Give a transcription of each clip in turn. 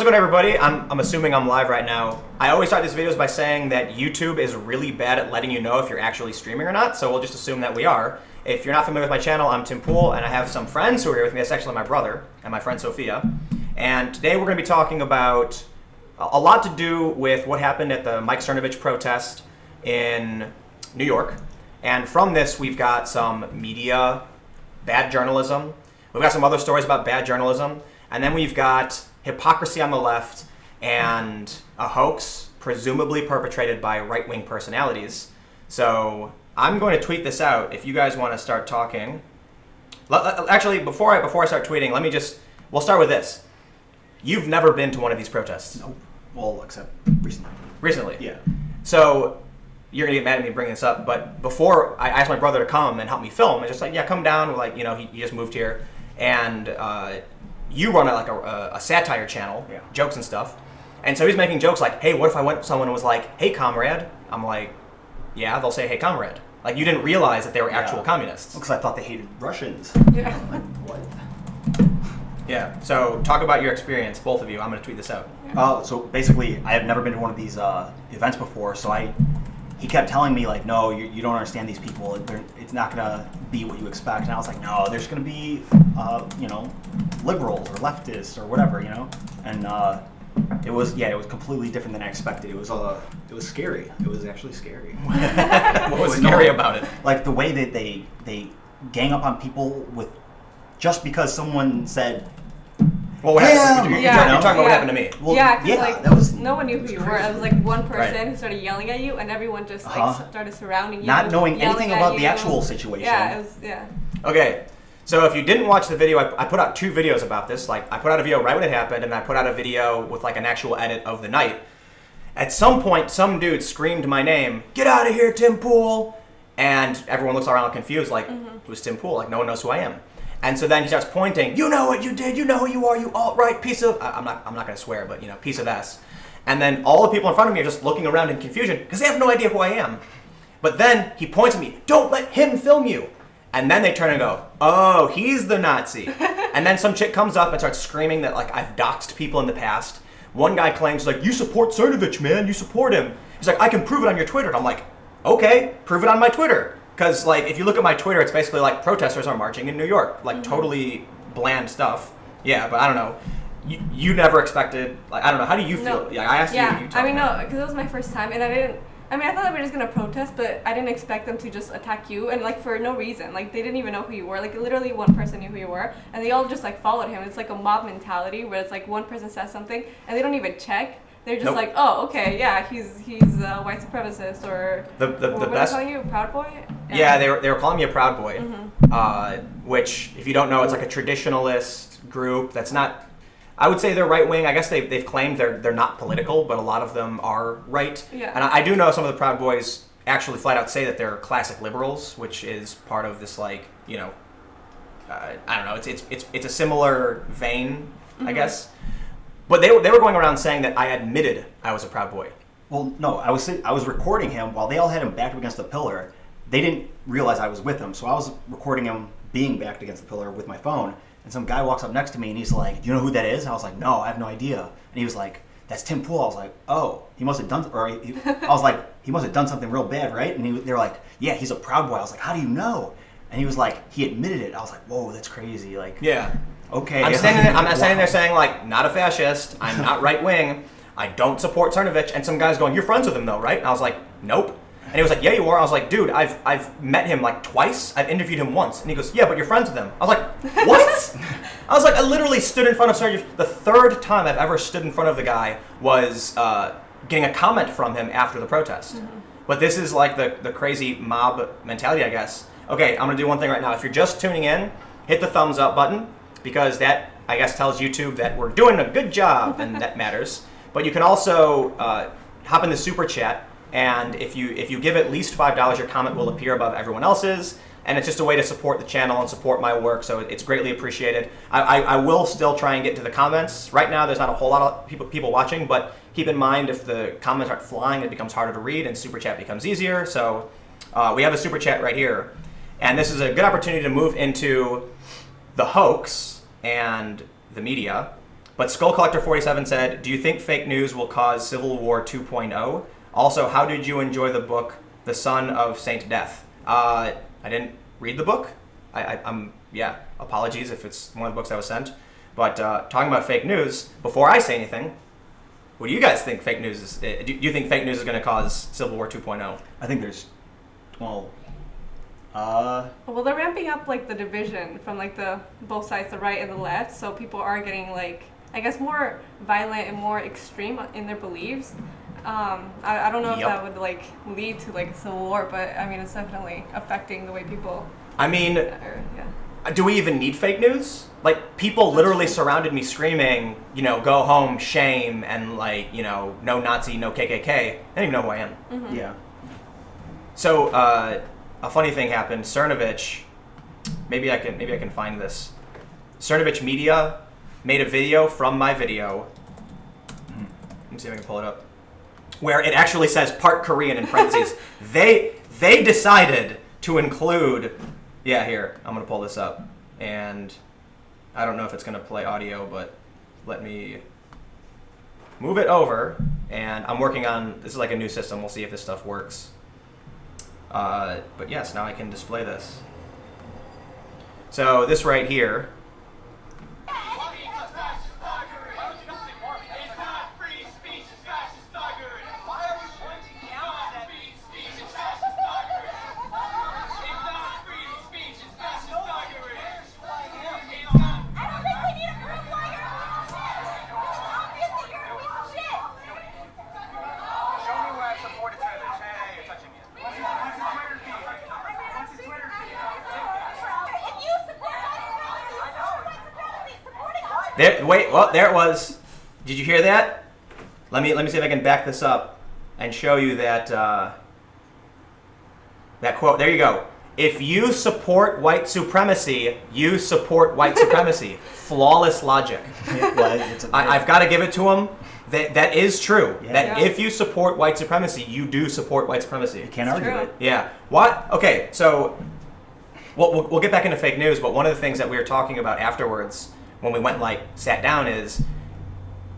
going, everybody? I'm assuming I'm live right now. I always start these videos by saying that YouTube is really bad at letting you know if you're actually streaming or not, so we'll just assume that we are. If you're not familiar with my channel, I'm Tim Pool, and I have some friends who are here with me. That's actually my brother and my friend Sophia. And today we're going to be talking about a lot to do with what happened at the Mike Cernovich protest in New York. And from this, we've got some media, bad journalism. We've got some other stories about bad journalism. And then we've got hypocrisy on the left and a hoax presumably perpetrated by right-wing personalities. So I'm going to tweet this out if you guys want to start talking. Actually, before I start tweeting, we'll start with this. You've never been to one of these protests. Nope. Well, except recently. Recently? Yeah. So you're going to get mad at me bringing this up, but before I asked my brother to come and help me film, it's just like, yeah, come down. Like, you know, he just moved here. And you run a satire channel, yeah, jokes and stuff. And so he's making jokes like, hey, what if I went someone was like, hey, comrade? I'm like, yeah, they'll say, hey, comrade. Like, you didn't realize that they were actual communists. Because I thought they hated Russians. Yeah. Like, what? Yeah, so talk about your experience, both of you. I'm going to tweet this out. So basically, I have never been to one of these events before, so he kept telling me, like, no, you don't understand these people. It's not going to be what you expect. And I was like, no, there's going to be, liberals or leftists or whatever, you know? And it was completely different than I expected. It was scary. It was actually scary. What was scary about it? Like, the way that they gang up on people just because someone said, well, what happened? You're talking about what happened to me. Well, because no one knew who you were. It was like one person who started yelling at you, and everyone just started surrounding you, not knowing anything about the actual situation. Yeah, it was, Okay, so if you didn't watch the video, I put out 2 videos about this. Like, I put out a video right when it happened, and I put out a video with like an actual edit of the night. At some point, some dude screamed my name, "Get out of here, Tim Pool!" And everyone looks around confused, like, who's Tim Pool? Like, no one knows who I am. And so then he starts pointing, you know what you did, you know who you are, you alt-right piece of, I'm not going to swear, but, piece of S. And then all the people in front of me are just looking around in confusion because they have no idea who I am. But then he points at me, don't let him film you. And then they turn and go, oh, he's the Nazi. And then some chick comes up and starts screaming that, like, I've doxed people in the past. One guy claims, like, you support Cernovich, man, you support him. He's like, I can prove it on your Twitter. And I'm like, okay, prove it on my Twitter. Because, like, if you look at my Twitter, it's basically like protesters are marching in New York. Like, totally bland stuff. Yeah, but I don't know. You never expected, like, I don't know. How do you feel? No. Yeah, I asked you. I mean, no, because it was my first time, and I thought they were just going to protest, but I didn't expect them to just attack you, and, like, for no reason. Like, they didn't even know who you were. Like, literally one person knew who you were, and they all just, like, followed him. It's like a mob mentality where it's like one person says something, and they don't even check. They're just like, oh, okay, yeah, he's a white supremacist, or the what best. Are they calling you, Proud Boy? Yeah, they were calling me a Proud Boy, which, if you don't know, it's like a traditionalist group that's not. I would say they're right wing. I guess they've claimed they're not political, but a lot of them are right. Yeah. And I do know some of the Proud Boys actually flat out say that they're classic liberals, which is part of this, like, I don't know. It's a similar vein, I guess. But they were going around saying that I admitted I was a Proud Boy. Well, no, I was recording him while they all had him backed up against the pillar. They didn't realize I was with him, so I was recording him being backed against the pillar with my phone. And some guy walks up next to me and he's like, "Do you know who that is?" And I was like, "No, I have no idea." And he was like, "That's Tim Pool." I was like, "Oh, he must have done," I was like, "He must have done something real bad, right?" And they were like, "Yeah, he's a Proud Boy." I was like, "How do you know?" And he was like, "He admitted it." I was like, "Whoa, that's crazy!" Like, yeah. Okay. I'm standing there saying, like, not a fascist. I'm not right wing. I don't support Cernovich. And some guy's going, "You're friends with him, though, right?" And I was like, "Nope." And he was like, "Yeah, you are." I was like, "Dude, I've met him like twice. I've interviewed him once." And he goes, "Yeah, but you're friends with him." I was like, "What?" I was like, I literally stood in front of Cernovich. The 3rd time I've ever stood in front of the guy was getting a comment from him after the protest. But this is like the crazy mob mentality, I guess. Okay, I'm gonna do one thing right now. If you're just tuning in, hit the thumbs up button, because that, I guess, tells YouTube that we're doing a good job, and that matters. But you can also hop in the super chat, and if you give at least $5, your comment will appear above everyone else's, and it's just a way to support the channel and support my work, so it's greatly appreciated. I will still try and get to the comments. Right now, there's not a whole lot of people watching, but keep in mind, if the comments aren't flying, it becomes harder to read, and super chat becomes easier. So we have a super chat right here, and this is a good opportunity to move into the hoax and the media. But Skull Collector 47 said, "Do you think fake news will cause Civil War 2.0? Also, how did you enjoy the book The Son of Saint Death?" I didn't read the book. Apologies if it's one of the books I was sent. But talking about fake news, before I say anything, what do you guys think fake news is? Do you think fake news is going to cause Civil War 2.0? I think there's, Well, they're ramping up like the division from like the both sides, the right and the left. So people are getting like, I guess, more violent and more extreme in their beliefs. I don't know if that would like lead to like a civil war, but I mean it's definitely affecting the way people. I mean, do we even need fake news? Like, people literally surrounded me screaming, go home, shame, and like, no Nazi, no KKK. They don't even know who I am. Mm-hmm. yeah. So, a funny thing happened. Cernovich, maybe I can find this. Cernovich Media made a video from my video. Let me see if I can pull it up. Where it actually says part Korean in parentheses. They decided to include. Yeah, here, I'm going to pull this up. And I don't know if it's going to play audio, but let me move it over. And I'm working on, this is like a new system. We'll see if this stuff works. But yes, now I can display this. So this right here. There it was. Did you hear that? Let me see if I can back this up and show you that that quote. There you go. If you support white supremacy, you support white supremacy. Flawless logic. I've got to give it to him. That is true. Yeah. If you support white supremacy, you do support white supremacy. You can't argue it. Yeah. What? Okay. So we'll get back into fake news, but one of the things that we were talking about afterwards, when we went sat down, is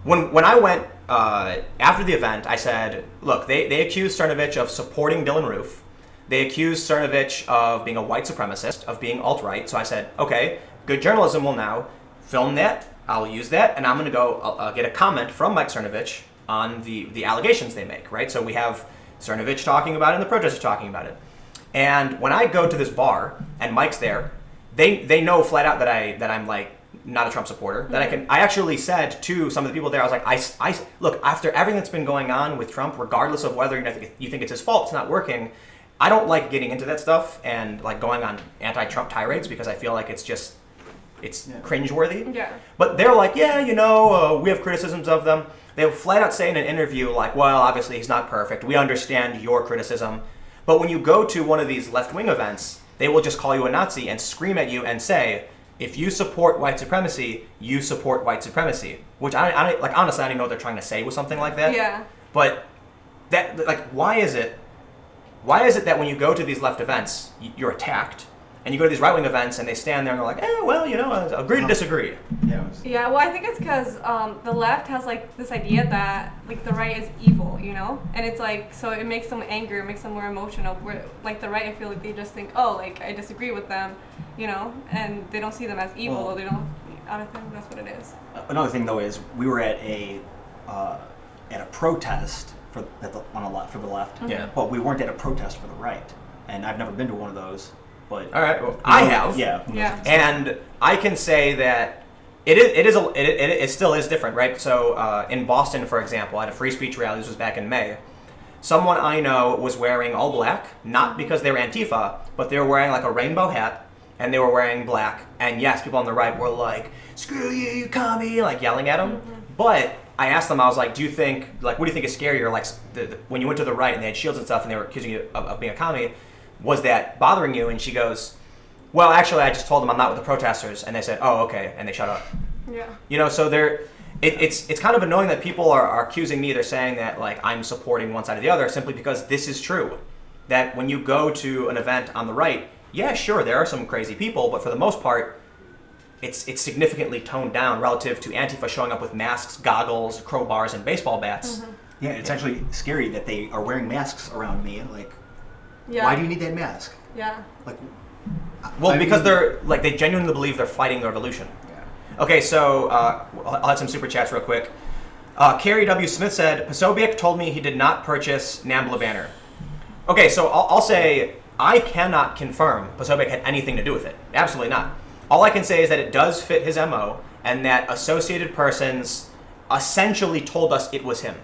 when I went after the event, I said, look, they accused Cernovich of supporting Dylan Roof. They accused Cernovich of being a white supremacist, of being alt-right. So I said, okay, good journalism will now film that. I'll use that, and I'm going to go get a comment from Mike Cernovich on the allegations they make, right? So we have Cernovich talking about it and the protesters talking about it. And when I go to this bar and Mike's there, they know flat out that I'm like not a Trump supporter. That I actually said to some of the people there, I was like, I look, after everything that's been going on with Trump, regardless of whether you think it's his fault, it's not working. I don't like getting into that stuff and like going on anti-Trump tirades because I feel like it's cringeworthy. Yeah. But they're like, we have criticisms of them. They flat out say in an interview like, well, obviously he's not perfect. We understand your criticism. But when you go to one of these left-wing events, they will just call you a Nazi and scream at you and say, if you support white supremacy, you support white supremacy. Which I like, honestly, I don't even know what they're trying to say with something like that. Yeah. But that, like, why is it that when you go to these left events, you're attacked, and you go to these right-wing events and they stand there and they're like, agree to disagree. Yeah, well, I think it's because the left has like this idea that like the right is evil, and it's like, so it makes them angry, it makes them more emotional. Where like the right, I feel like they just think, oh, like I disagree with them, and they don't see them as evil. Or they don't. I think that's what it is. Another thing though is we were at a protest for the left, but we weren't at a protest for the right, and I've never been to one of those. But all right, well, I have. Yeah. And I can say that it still is different, right? So in Boston, for example, at a free speech rally, this was back in May, someone I know was wearing all black, not because they were Antifa, but they were wearing like a rainbow hat, and they were wearing black. And yes, people on the right were like, "Screw you, you commie," like yelling at him. Mm-hmm. But I asked them, I was like, what do you think is scarier? Like when you went to the right and they had shields and stuff, and they were accusing you of being a commie. Was that bothering you? And she goes, well, actually, I just told them I'm not with the protesters. And they said, oh, okay. And they shut up. Yeah. So it's kind of annoying that people are accusing me. They're saying that like I'm supporting one side or the other simply because this is true. That when you go to an event on the right, yeah, sure, there are some crazy people. But for the most part, it's significantly toned down relative to Antifa showing up with masks, goggles, crowbars, and baseball bats. Yeah, it's actually scary that they are wearing masks around me. Like, Yeah. why do you need that mask? Yeah. Like, Well, I because mean- they genuinely believe they're fighting the revolution. Yeah. Okay, so I'll have some super chats real quick. Carrie W. Smith said, Posobiec told me he did not purchase NAMBLA banner. Okay, so I'll say I cannot confirm Posobiec had anything to do with it. Absolutely not. All I can say is that it does fit his MO and that Associated Persons essentially told us it was him.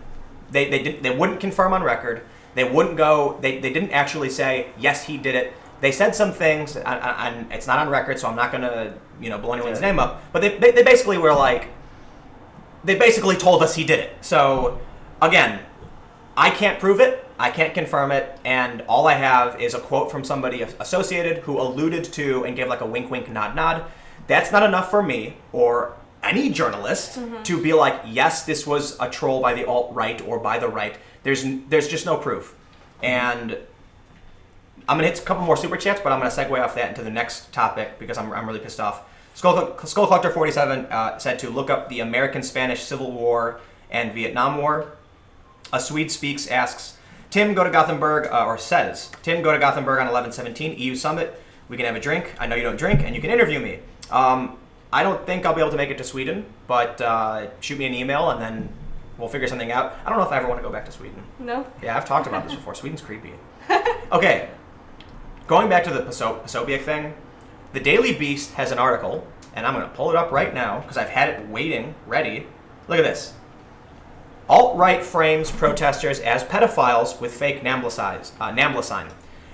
They wouldn't confirm on record. They wouldn't go, they didn't actually say, yes, he did it. They said some things, and it's not on record, so I'm not going to blow anyone's name up. But they basically were like, they basically told us he did it. So, again, I can't prove it. I can't confirm it. And all I have is a quote from somebody associated who alluded to and gave like a wink, wink, nod, nod. That's not enough for me or any journalist to be like, yes, this was a troll by the alt-right or by the right. There's just no proof. And I'm going to hit a couple more super chats, but I'm going to segue off that into the next topic because I'm really pissed off. Skull Collector 47 said to look up the American-Spanish Civil War and Vietnam War. A Swede Speaks asks, Tim, go to Gothenburg, or says, Tim, go to Gothenburg on 11/17, EU Summit. We can have a drink. I know you don't drink, and you can interview me. I don't think I'll be able to make it to Sweden, but shoot me an email, and then we'll figure something out. I don't know if I ever want to go back to Sweden. No? Yeah, I've talked about this before. Sweden's creepy. Okay, going back to the Posobiec thing, the Daily Beast has an article, and I'm going to pull it up right now because I've had it waiting, ready. Look at this. Alt-right frames protesters as pedophiles with fake NAMBLA sign.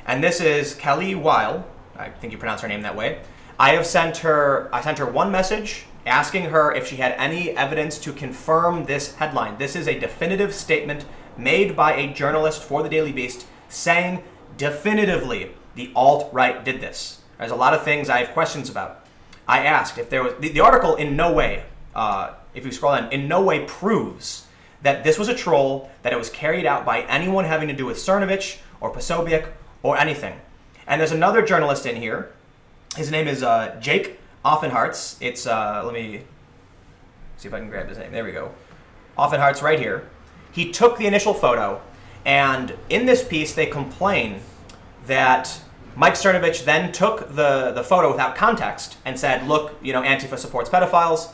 And this is Kelly Weil. I think you pronounce her name that way. I sent her one message asking her if she had any evidence to confirm this headline. This is a definitive statement made by a journalist for the Daily Beast saying definitively the alt-right did this. There's a lot of things I have questions about. I asked if there was... The article in no way, if you scroll in no way proves that this was a troll, that it was carried out by anyone having to do with Cernovich or Posobiec or anything. And there's another journalist in here. His name is Jake Offenhartz. It's, let me see if I can grab his name. There we go. Offenhartz right here. He took the initial photo, and in this piece they complain that Mike Cernovich then took the photo without context and said, look, Antifa supports pedophiles.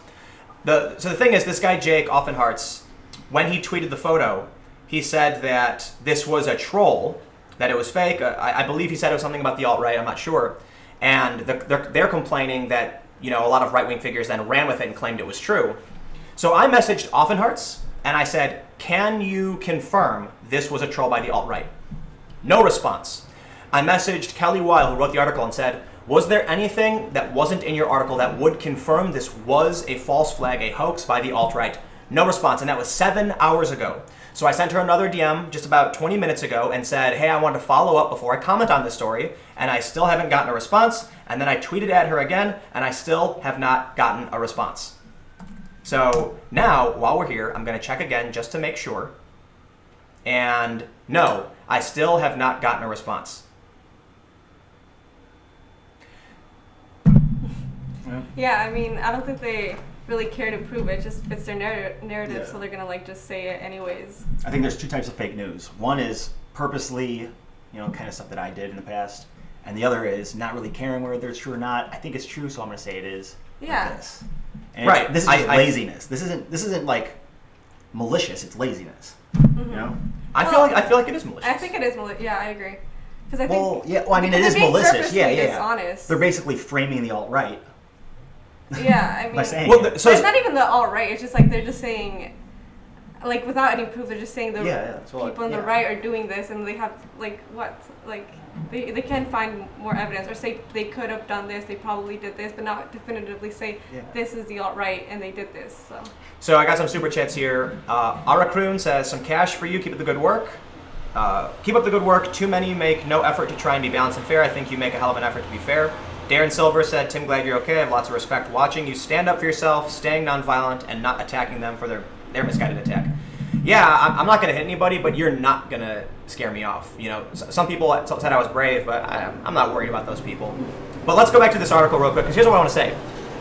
So the thing is, this guy Jake Offenhartz, when he tweeted the photo, he said that this was a troll, that it was fake. I believe he said it was something about the alt-right, I'm not sure. And they're complaining that, a lot of right-wing figures then ran with it and claimed it was true. So I messaged Offenhartz, and I said, can you confirm this was a troll by the alt-right? No response. I messaged Kelly Weil, who wrote the article, and said, was there anything that wasn't in your article that would confirm this was a false flag, a hoax by the alt-right? No response, and that was 7 hours ago. So I sent her another DM just about 20 minutes ago and said, hey, I wanted to follow up before I comment on this story, and I still haven't gotten a response. And then I tweeted at her again, and I still have not gotten a response. So now, while we're here, I'm going to check again just to make sure. And no, I still have not gotten a response. Yeah, I mean, I don't think they really care to prove it. It just fits their narrative, Yeah. so they're gonna just say it anyways. I think there's two types of fake news. One is purposely, kind of stuff that I did in the past, and the other is not really caring whether it's true or not. I think it's true, so I'm going to say it is. Yeah. Like this. And Right. This is just laziness. This isn't like malicious. It's laziness. I feel like it is malicious. I think it is malicious. Yeah, I agree. Because I think. Well, yeah. Well, I mean, it because is they're being malicious. Yeah, purposely yeah. dishonest. They're basically framing the alt-right Yeah, I mean. by saying. Well, it. But it's not even the alt-right. It's just like they're just saying, like without any proof, they're just saying the people on the right are doing this, and they have they can find more evidence or say they could have done this, they probably did this, but not definitively say this is the alt-right and they did this. So I got some super chats here. Ara Kroon says, some cash for you. Keep up the good work. Keep up the good work. Too many make no effort to try and be balanced and fair. I think you make a hell of an effort to be fair. Darren Silver said, Tim, glad you're okay. I have lots of respect watching you stand up for yourself, staying nonviolent, and not attacking them for their misguided attack. Yeah, I'm not going to hit anybody, but you're not going to scare me off. Some people said I was brave, but I'm not worried about those people. But let's go back to this article real quick, because here's what I want to say.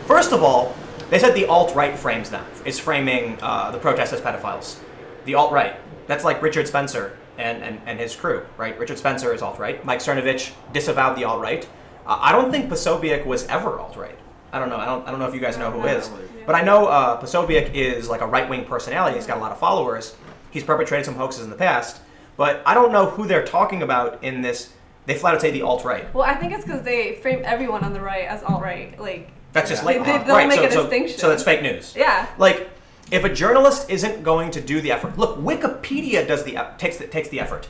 First of all, they said the alt-right frames them, is framing the protests as pedophiles. The alt-right. That's like Richard Spencer and his crew, right? Richard Spencer is alt-right. Mike Cernovich disavowed the alt-right. I don't think Posobiec was ever alt-right. I don't know. I don't know if you guys know who is. But I know Posobiec is like a right-wing personality. He's got a lot of followers. He's perpetrated some hoaxes in the past. But I don't know who they're talking about in this. They flat out say the alt-right. Well, I think it's because they frame everyone on the right as alt-right. Like, that's just they like don't make a distinction. So that's fake news. Yeah. Like, if a journalist isn't going to do the effort, look, Wikipedia does takes the effort.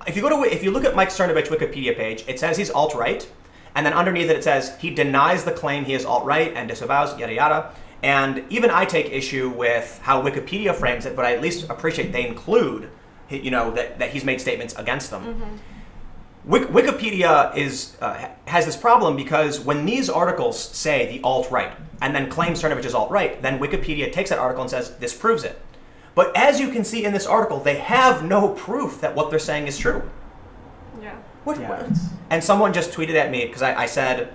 If you look at Mike Cernovich's Wikipedia page, it says he's alt-right, and then underneath it says he denies the claim he is alt-right and disavows yada yada. And even I take issue with how Wikipedia frames it, but I at least appreciate they include, that he's made statements against them. Mm-hmm. Wikipedia has this problem because when these articles say the alt-right and then claim Cernovich is alt-right, then Wikipedia takes that article and says this proves it. But as you can see in this article, they have no proof that what they're saying is true. Yeah. What? And someone just tweeted at me because I said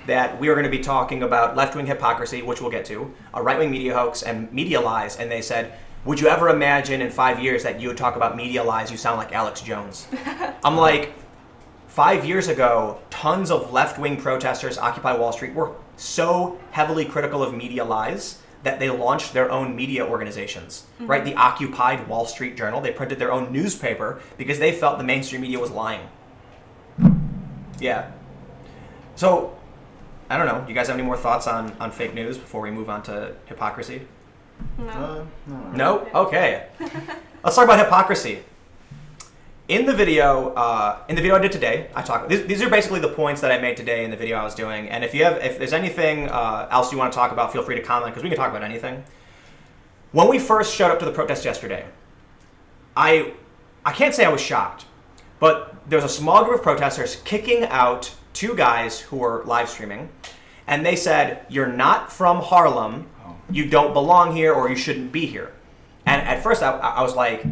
that we were going to be talking about left-wing hypocrisy, which we'll get to, a right-wing media hoax, and media lies, and they said, would you ever imagine in 5 years that you would talk about media lies, you sound like Alex Jones? I'm like, 5 years ago, tons of left-wing protesters, Occupy Wall Street, were so heavily critical of media lies that they launched their own media organizations, right? The Occupied Wall Street Journal, they printed their own newspaper because they felt the mainstream media was lying. Yeah. So, I don't know. Do you guys have any more thoughts on fake news before we move on to hypocrisy? No. No? Okay. Let's talk about hypocrisy. In the video I did today, I talk. These are basically the points that I made today in the video I was doing. And if there's anything else you want to talk about, feel free to comment because we can talk about anything. When we first showed up to the protest yesterday, I can't say I was shocked, but there was a small group of protesters kicking out two guys who were live streaming, and they said, "You're not from Harlem. You don't belong here, or you shouldn't be here." And at first, I was like,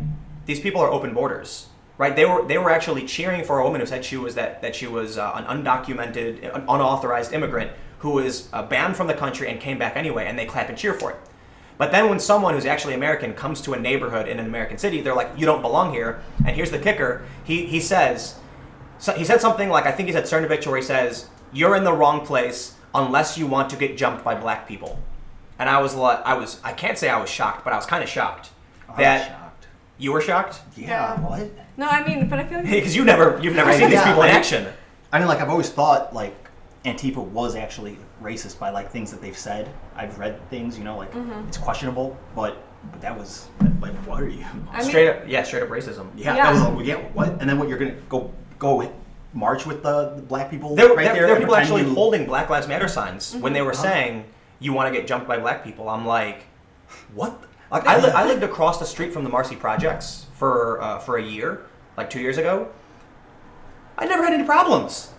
"These people are open borders." Right, they were actually cheering for a woman who said she was an undocumented, unauthorized immigrant who was banned from the country and came back anyway, and they clap and cheer for it. But then when someone who's actually American comes to a neighborhood in an American city, they're like, "You don't belong here." And here's the kicker: he said something like, I think he said Cernovich, where he says, "You're in the wrong place unless you want to get jumped by black people." And I was like, I can't say I was shocked, but I was kind of shocked. You were shocked? Yeah. What? No, I mean, but I feel like because you've never seen these people in action. I mean, like, I've always thought, like, Antifa was actually racist by, like, things that they've said. I've read things, like, it's questionable, but that was, like, what are you? Straight up racism. Yeah, that was, what? And then what, you're going to go march with the black people there right there? There were people actually holding Black Lives Matter signs when they were saying, "You want to get jumped by black people." I'm like, what? Like, I lived across the street from the Marcy Projects for a year, like 2 years ago. I never had any problems.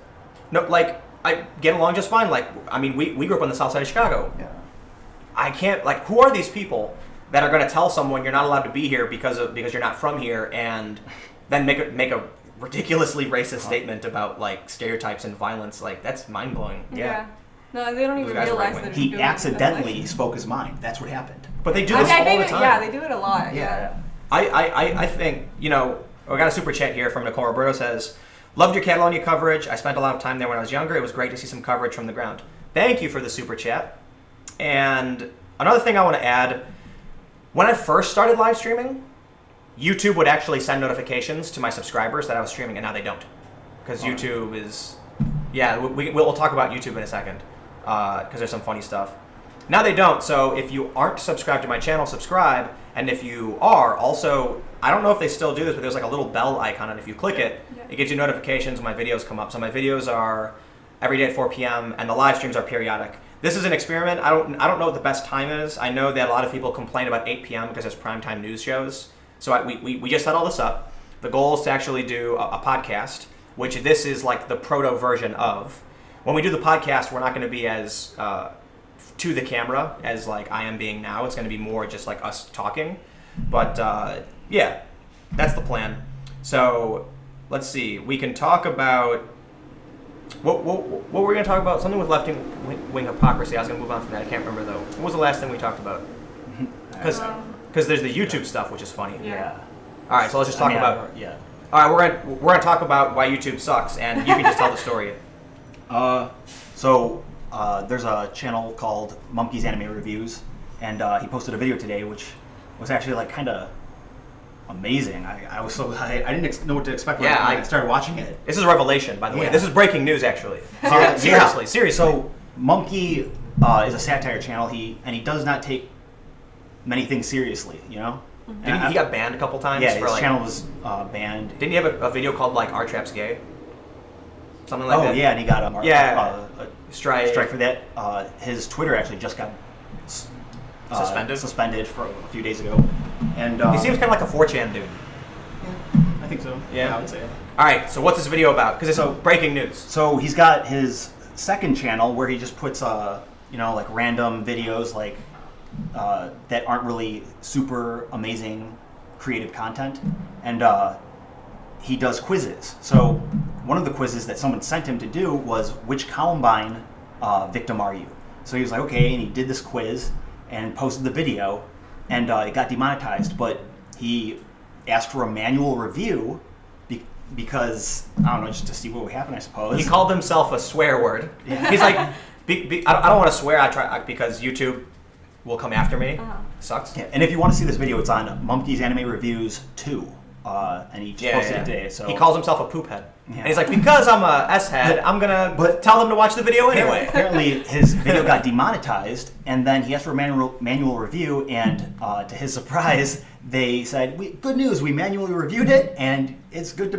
No, like, I get along just fine. Like, I mean, we grew up on the south side of Chicago. Yeah. I can't, like, who are these people that are going to tell someone you're not allowed to be here because you're not from here, and then make a ridiculously racist statement about, like, stereotypes and violence? Like, that's mind-blowing. Yeah. No, they don't even realize that he accidentally spoke his mind. That's what happened. But they do this all the time. Yeah, they do it a lot. Yeah. I think, we got a super chat here from Nicole Roberto says, "Loved your Catalonia coverage. I spent a lot of time there when I was younger. It was great to see some coverage from the ground." Thank you for the super chat. And another thing I want to add, when I first started live streaming, YouTube would actually send notifications to my subscribers that I was streaming, and now they don't. Because YouTube is... Yeah, we'll talk about YouTube in a second, because there's some funny stuff. Now they don't, so if you aren't subscribed to my channel, subscribe. And if you are, also, I don't know if they still do this, but there's like a little bell icon, and if you click it, it gives you notifications when my videos come up. So my videos are every day at 4 p.m., and the live streams are periodic. This is an experiment. I don't know what the best time is. I know that a lot of people complain about 8 p.m. because there's primetime news shows. So we just set all this up. The goal is to actually do a podcast, which this is like the proto version of. When we do the podcast, we're not going to be as to the camera as like I am being now. It's going to be more just like us talking. But yeah, that's the plan. So let's see. We can talk about What were we going to talk about? Something with left-wing hypocrisy. I was going to move on from that. I can't remember, though. What was the last thing we talked about? Because there's the YouTube stuff, which is funny. Yeah. All right, so let's just talk about... Yeah. All right, we're gonna talk about why YouTube sucks, and you can just tell the story. So there's a channel called Monkey's Anime Reviews, and he posted a video today, which was actually like kind of amazing. I was so I didn't know what to expect when I started watching it. This is a revelation, by the way. Yeah. This is breaking news, actually. Seriously. So Monkey is a satire channel. He does not take many things seriously, you know. He got banned a couple times. Yeah, for his like, channel was banned. Didn't he have a video called like "Our Trap's Gay"? Something like that. Oh yeah, and he got a strike for that. His Twitter actually just got suspended for a few days ago, and he seems kind of like a 4chan dude. Yeah, I think so. Yeah, I would say. All right, so what's this video about? Because it's breaking news. So he's got his second channel where he just puts like random videos like that aren't really super amazing creative content, and he does quizzes. So one of the quizzes that someone sent him to do was, which Columbine victim are you? So he was like, okay, and he did this quiz and posted the video, and it got demonetized, but he asked for a manual review because, I don't know, just to see what would happen, I suppose. He called himself a swear word. Yeah. He's like, I don't want to swear, because YouTube will come after me. Sucks. Yeah, and if you want to see this video, it's on Monkey's Anime Reviews 2, and he just posted it today. So he calls himself a poop head. Yeah. And he's like, because I'm a S-head, I'm going to tell them to watch the video anyway. Apparently, his video got demonetized, and then he asked for a manual review, and to his surprise, they said, good news, we manually reviewed it, and it's good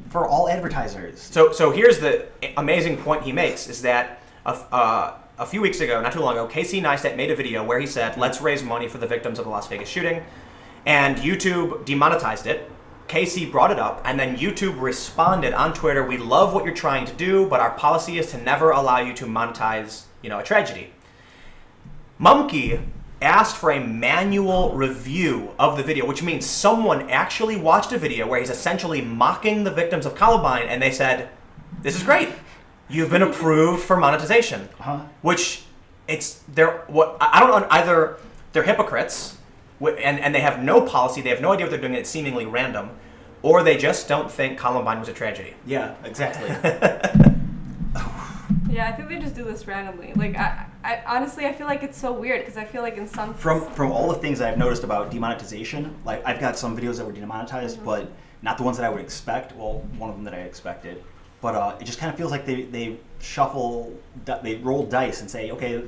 for all advertisers. So here's the amazing point he makes, is that a few weeks ago, not too long ago, Casey Neistat made a video where he said, let's raise money for the victims of the Las Vegas shooting, and YouTube demonetized it. Casey brought it up, and then YouTube responded on Twitter, we love what you're trying to do, but our policy is to never allow you to monetize, a tragedy. Monkey asked for a manual review of the video, which means someone actually watched a video where he's essentially mocking the victims of Columbine, and they said, this is great. You've been approved for monetization. Which either they're hypocrites, and they have no policy, they have no idea what they're doing, it's seemingly random, or they just don't think Columbine was a tragedy. Yeah, exactly. Yeah, I think they just do this randomly. Like, I honestly, I feel like it's so weird, because I feel like in some... From all the things I've noticed about demonetization, like, I've got some videos that were demonetized, but not the ones that I would expect. Well, one of them that I expected. But it just kind of feels like they roll dice and say, okay,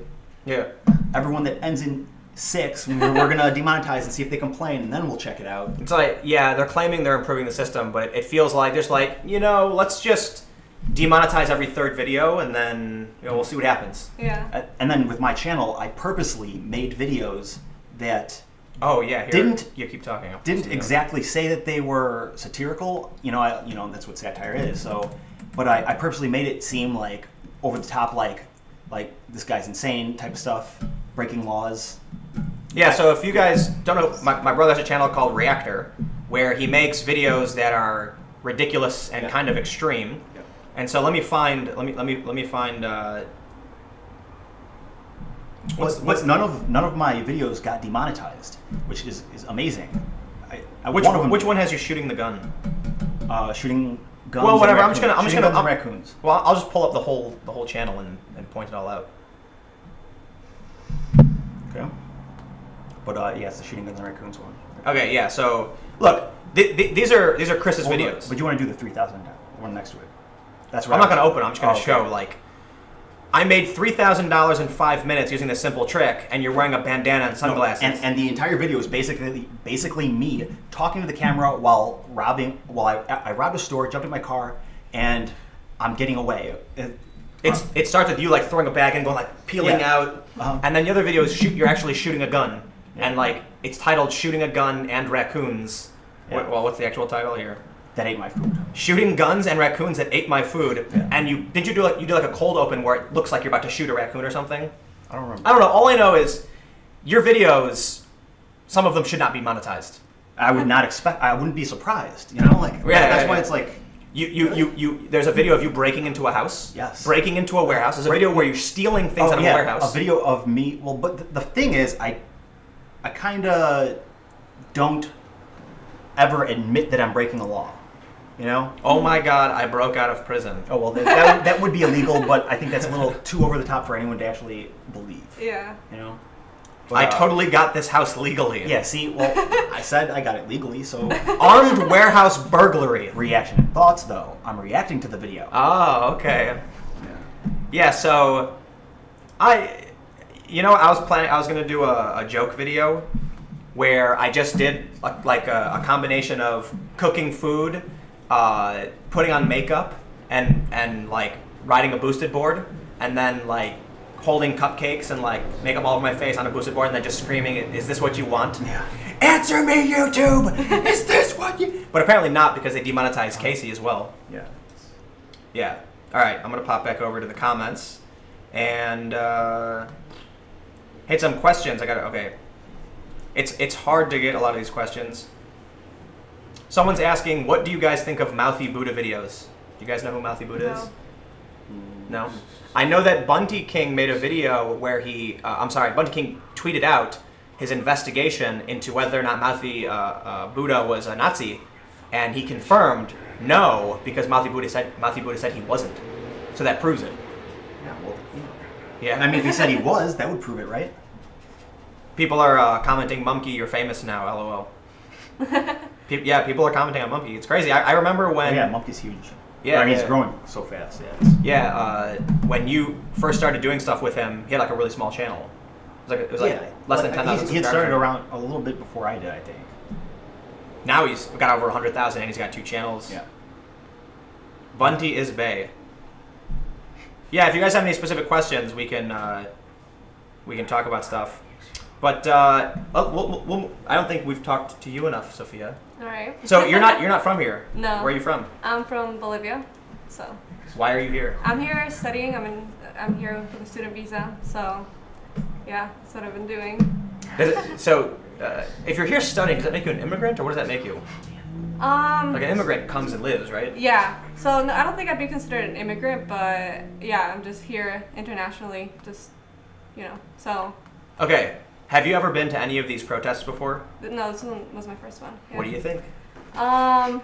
everyone that ends in 6, we're going to demonetize and see if they complain, and then we'll check it out. It's like, they're claiming they're improving the system, but it feels like there's like, let's just demonetize every third video, and then we'll see what happens. Yeah. And then with my channel, I purposely made videos that you keep talking. Didn't exactly say that they were satirical. That's what satire is. So. But I purposely made it seem like over the top, like this guy's insane type of stuff, breaking laws. Yeah, so if you guys don't know, my brother has a channel called Reactor, where he makes videos that are ridiculous and kind of extreme. Yeah. And so let me find. None of my videos got demonetized, which is amazing. Which one has you shooting the gun? Shooting. Guns well, whatever. I'm just gonna raccoons. Well, I'll just pull up the whole channel and point it all out. Okay. But it's the shooting guns and raccoons one. Okay, yeah. So look, these are Chris's videos. But you want to do the 3,000 one next to it? That's right. I'm not gonna open. I'm just gonna show like. I made $3,000 in 5 minutes using this simple trick, and you're wearing a bandana and sunglasses. And the entire video is basically me talking to the camera while I robbed a store, jumped in my car, and I'm getting away. It starts with you like throwing a bag and going like peeling out, and then the other video is you're actually shooting a gun, and like it's titled "Shooting a Gun and Raccoons." Yeah. Well, what's the actual title here? That ate my food. Shooting guns and raccoons that ate my food. Yeah. And you do like a cold open where it looks like you're about to shoot a raccoon or something? I don't remember. I don't know. All I know is your videos, some of them should not be monetized. I would not expect. I wouldn't be surprised. That's why it's like. There's a video of you breaking into a house. Yes. Breaking into a warehouse. There's a video where you're stealing things out of a warehouse. A video of me. Well, but the thing is, I kind of don't ever admit that I'm breaking the law. You know? Oh my God! I broke out of prison. Oh well, that would be illegal, but I think that's a little too over the top for anyone to actually believe. Yeah. You know? I totally got this house legally. Yeah, see, well, I said I got it legally, so... Armed warehouse burglary. Reaction and thoughts, though. I'm reacting to the video. Oh, okay. Yeah, so... I was going to do a joke video where I just did like a combination of cooking food, putting on makeup, and like riding a boosted board, and then like holding cupcakes and like makeup all over my face on a boosted board and then just screaming, "Is this what you want?" Yeah. Answer me, YouTube! Is this what you... But apparently not, because they demonetized Casey as well. Yeah. Yeah. Alright, I'm gonna pop back over to the comments. And hit some questions. Okay. It's hard to get a lot of these questions. Someone's asking, what do you guys think of Mouthy Buddha videos? Do you guys know who Mouthy Buddha is? No? I know that Bunty King made a video where Bunty King tweeted out his investigation into whether or not Mouthy Buddha was a Nazi, and he confirmed no, because Mouthy Buddha said he wasn't. So that proves it. Yeah, well, Yeah. I mean, if he said he was, that would prove it, right? People are commenting, "Mumkey, you're famous now, LOL." People are commenting on Mumkey. It's crazy. I remember when... Oh, yeah, Monkey's huge. Yeah, I mean, he's yeah. growing so fast. Yeah, when you first started doing stuff with him, he had like a really small channel. It was like less than 10,000 He had started around a little bit before I did, I think. Now he's got over 100,000 and he's got 2 channels. Yeah. Bunty is bae. Yeah, if you guys have any specific questions, we can talk about stuff. But I don't think we've talked to you enough, Sophia. All right. So you're not from here. No. Where are you from? I'm from Bolivia, so. Why are you here? I'm here studying. I'm here with a student visa, so yeah, that's what I've been doing. If you're here studying, does that make you an immigrant, or what does that make you? Like an immigrant comes and lives, right? Yeah. So no, I don't think I'd be considered an immigrant, but yeah, I'm just here internationally, just so. Okay. Have you ever been to any of these protests before? No, this one was my first one. Yeah. What do you think? I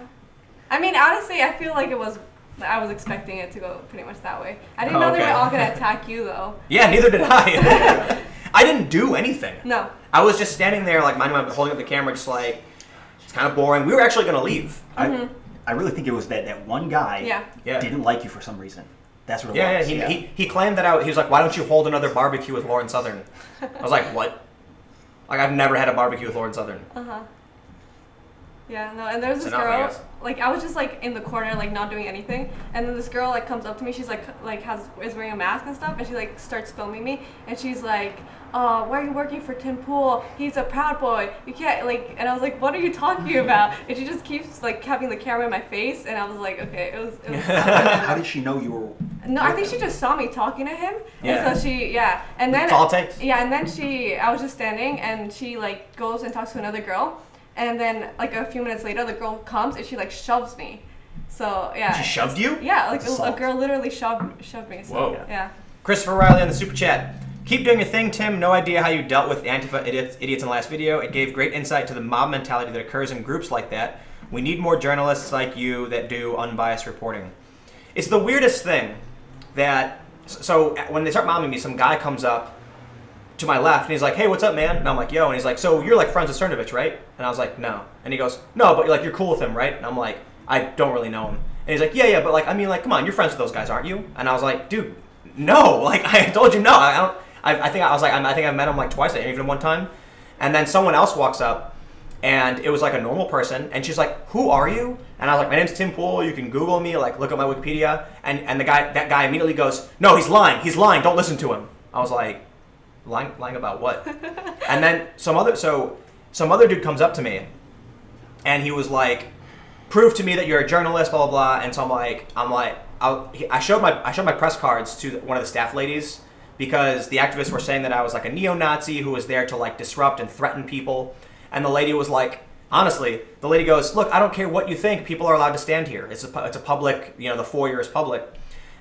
mean, honestly, I feel like I was expecting it to go pretty much that way. I didn't know they were all gonna attack you though. Yeah, neither did I. I didn't do anything. No. I was just standing there, like holding up the camera, just like it's kind of boring. We were actually gonna leave. Mm-hmm. I really think it was that one guy didn't like you for some reason. That's what it was. Yeah. He claimed that he was like, "Why don't you hold another barbecue with Lauren Southern?" I was like, "What?" Like, I've never had a barbecue with Lauren Southern. Yeah, no, and there was this girl, like, I was just, like, in the corner, like, not doing anything, and then this girl, like, comes up to me, she's, like is wearing a mask and stuff, and she, like, starts filming me, and she's like, why are you working for Tim Pool? He's a Proud Boy. You can't, like, and I was like, what are you talking about? And she just keeps, like, having the camera in my face, and I was like, okay, it was How did she know you were... No, I think she just saw me talking to him, Yeah. and so and then... That's all it takes. Yeah, and then I was just standing, and she, like, goes and talks to another girl, and then, like, a few minutes later, the girl comes, and she, like, shoves me. So, yeah. She shoved you? Yeah, like, a girl literally shoved me. So, Whoa. Yeah. Christopher Riley on the super chat. Keep doing your thing, Tim. No idea how you dealt with the Antifa idiots in the last video. It gave great insight to the mob mentality that occurs in groups like that. We need more journalists like you that do unbiased reporting. It's the weirdest thing that... So, when they start mobbing me, some guy comes up to my left, and he's like, "Hey, what's up, man?" And I'm like, "Yo," and he's like, "So you're like friends with Cernovich, right?" And I was like, "No." And he goes, "No, but you're cool with him, right?" And I'm like, "I don't really know him." And he's like, "Yeah, but like, I mean, like, come on, you're friends with those guys, aren't you?" And I was like, "Dude, no, like, I told you no. I think I've met him like twice. I interviewed him one time." And then someone else walks up, and it was like a normal person, and she's like, "Who are you?" And I was like, "My name's Tim Pool. You can Google me, like, look at my Wikipedia." And that guy immediately goes, "No, he's lying. He's lying. Don't listen to him." I was like, lying about what? And then some other dude comes up to me, and he was like, "Prove to me that you're a journalist, blah blah blah." And so I showed my press cards to one of the staff ladies, because the activists were saying that I was like a neo-Nazi who was there to like disrupt and threaten people. And the lady was like, honestly, the lady goes, look, I don't care what you think. People are allowed to stand here. It's a public, the foyer is public.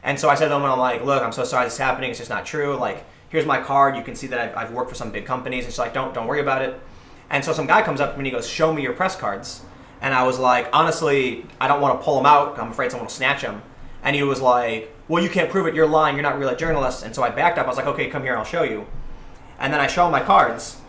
And so I said to them, I'm like, look, I'm so sorry this is happening. It's just not true. Like, here's my card. You can see that I've worked for some big companies. And she's like, don't worry about it. And so some guy comes up to me and he goes, show me your press cards. And I was like, honestly, I don't want to pull them out. I'm afraid someone will snatch them. And he was like, well, you can't prove it. You're lying. You're not really a journalist. And so I backed up. I was like, okay, come here. I'll show you. And then I show him my cards.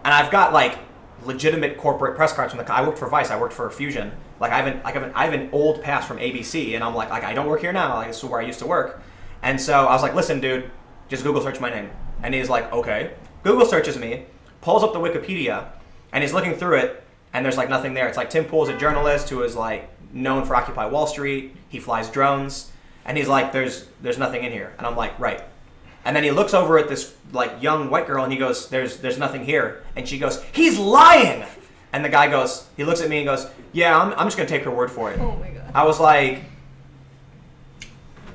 And I've got like legitimate corporate press cards from I worked for Vice. I worked for Fusion. Like I have an old pass from ABC. And I'm like I don't work here now. Like, this is where I used to work. And so I was like, listen, dude, just Google search my name. And he's like, okay. Google searches me, pulls up the Wikipedia, and he's looking through it. And there's like nothing there. It's like Tim Pool's a journalist who is like known for Occupy Wall Street. He flies drones. And he's like, there's nothing in here. And I'm like, right. And then he looks over at this like young white girl and he goes, there's nothing here. And she goes, he's lying. And the guy goes, he looks at me and goes, yeah, I'm just gonna take her word for it. Oh my god. I was like,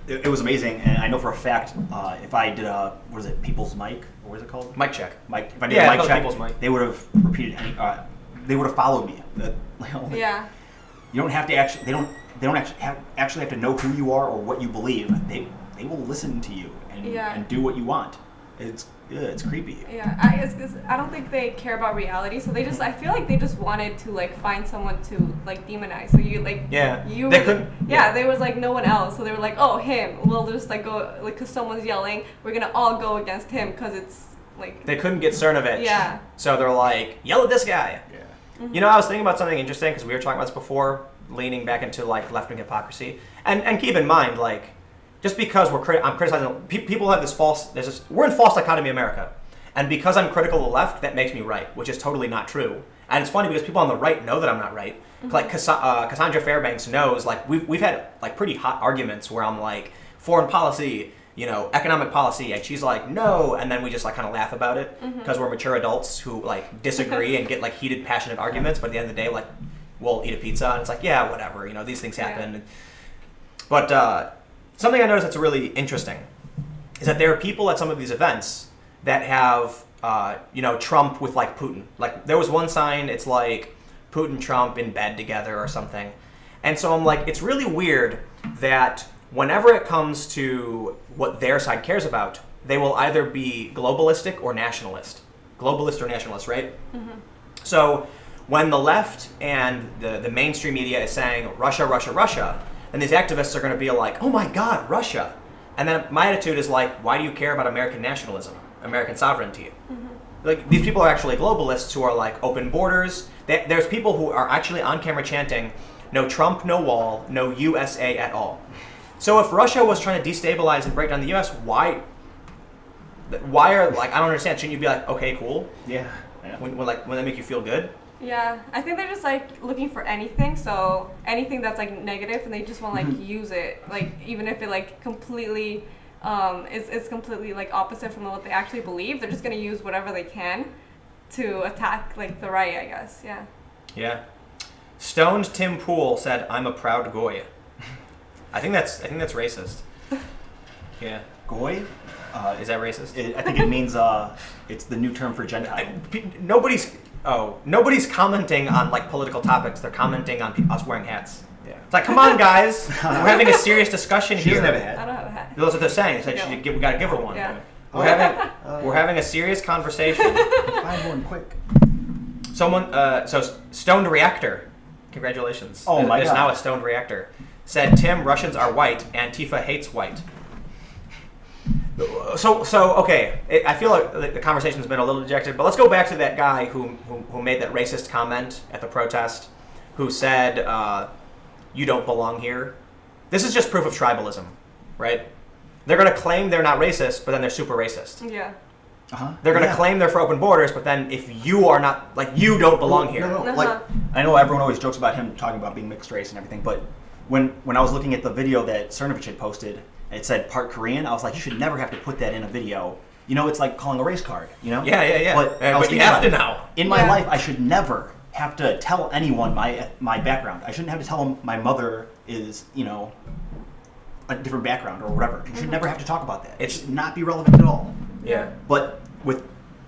it was amazing, and I know for a fact if I did People's Mic, or what is it called? mic check. If I did a mic check, People's Mic. they would have repeated they would have followed me. Yeah. You don't have to actually. They don't actually have to know who you are or what you believe. They will listen to you and do what you want. It's creepy. Yeah, I guess 'cause I don't think they care about reality, so I feel like they just wanted to like find someone to like demonize. So you like they couldn't. Yeah, there was like no one else, so they were like, oh, him. We'll just like go like because someone's yelling, we're gonna all go against him because it's like They couldn't get Cernovich. Yeah. So they're like, yell at this guy. Yeah. Mm-hmm. I was thinking about something interesting because we were talking about this before, leaning back into like left-wing hypocrisy, and keep in mind like. Just because I'm criticizing, people have we're in false dichotomy America. And because I'm critical of the left, that makes me right, which is totally not true. And it's funny because people on the right know that I'm not right. Mm-hmm. Like Cassandra Fairbanks knows, like we've had like pretty hot arguments where I'm like, foreign policy, economic policy, and she's like, no, and then we just like kind of laugh about it because we're mature adults who like disagree and get like heated, passionate arguments, but at the end of the day, like, we'll eat a pizza, and it's like, yeah, whatever, these things happen. Yeah. But, something I noticed that's really interesting is that there are people at some of these events that have, Trump with like Putin. Like there was one sign, it's like Putin, Trump in bed together or something. And so I'm like, it's really weird that whenever it comes to what their side cares about, they will either be globalistic or nationalist. Globalist or nationalist, right? Mm-hmm. So when the left and the mainstream media is saying Russia, Russia, Russia, and these activists are going to be like, oh my God, Russia. And then my attitude is like, why do you care about American nationalism, American sovereignty? Mm-hmm. Like these people are actually globalists who are like open borders. There's people who are actually on camera chanting, no Trump, no wall, no USA at all. So if Russia was trying to destabilize and break down the US, why are like, I don't understand. Shouldn't you be like, okay, cool? Yeah. When they make you feel good? Yeah, I think they're just like looking for anything. So anything that's like negative, and they just want to like use it. Like even if it like completely, is completely like opposite from what they actually believe, they're just gonna use whatever they can to attack like the right, I guess. Yeah. Yeah. Stoned Tim Pool said, "I'm a proud goy." I think that's racist. Yeah. Goy? Is that racist? I think it means it's the new term for Gentile. Nobody's commenting on like political topics. They're commenting on us wearing hats. Yeah. It's like, come on, guys, we're having a serious discussion she here. Doesn't have a hat. I don't have a hat. That's what they're saying. They said we gotta give her one. Yeah. We're having a serious conversation. Find one quick. So Stoned Reactor, congratulations. Oh my God. There's now a Stoned Reactor. Said, Tim, Russians are white. Antifa hates white. So okay. I feel like the conversation's been a little dejected, but let's go back to that guy who made that racist comment at the protest, who said, "You don't belong here." This is just proof of tribalism, right? They're going to claim they're not racist, but then they're super racist. Yeah. Uh-huh. They're going to claim they're for open borders, but then if you are not, like, you don't belong here. No. Uh-huh. Like, I know everyone always jokes about him talking about being mixed race and everything, but when I was looking at the video that Cernovich had posted, it said part Korean. I was like, you should never have to put that in a video. It's like calling a race card, Yeah. But you have to now. In my life, I should never have to tell anyone my background. I shouldn't have to tell them my mother is, a different background or whatever. You should never have to talk about that. It should not be relevant at all. Yeah. But with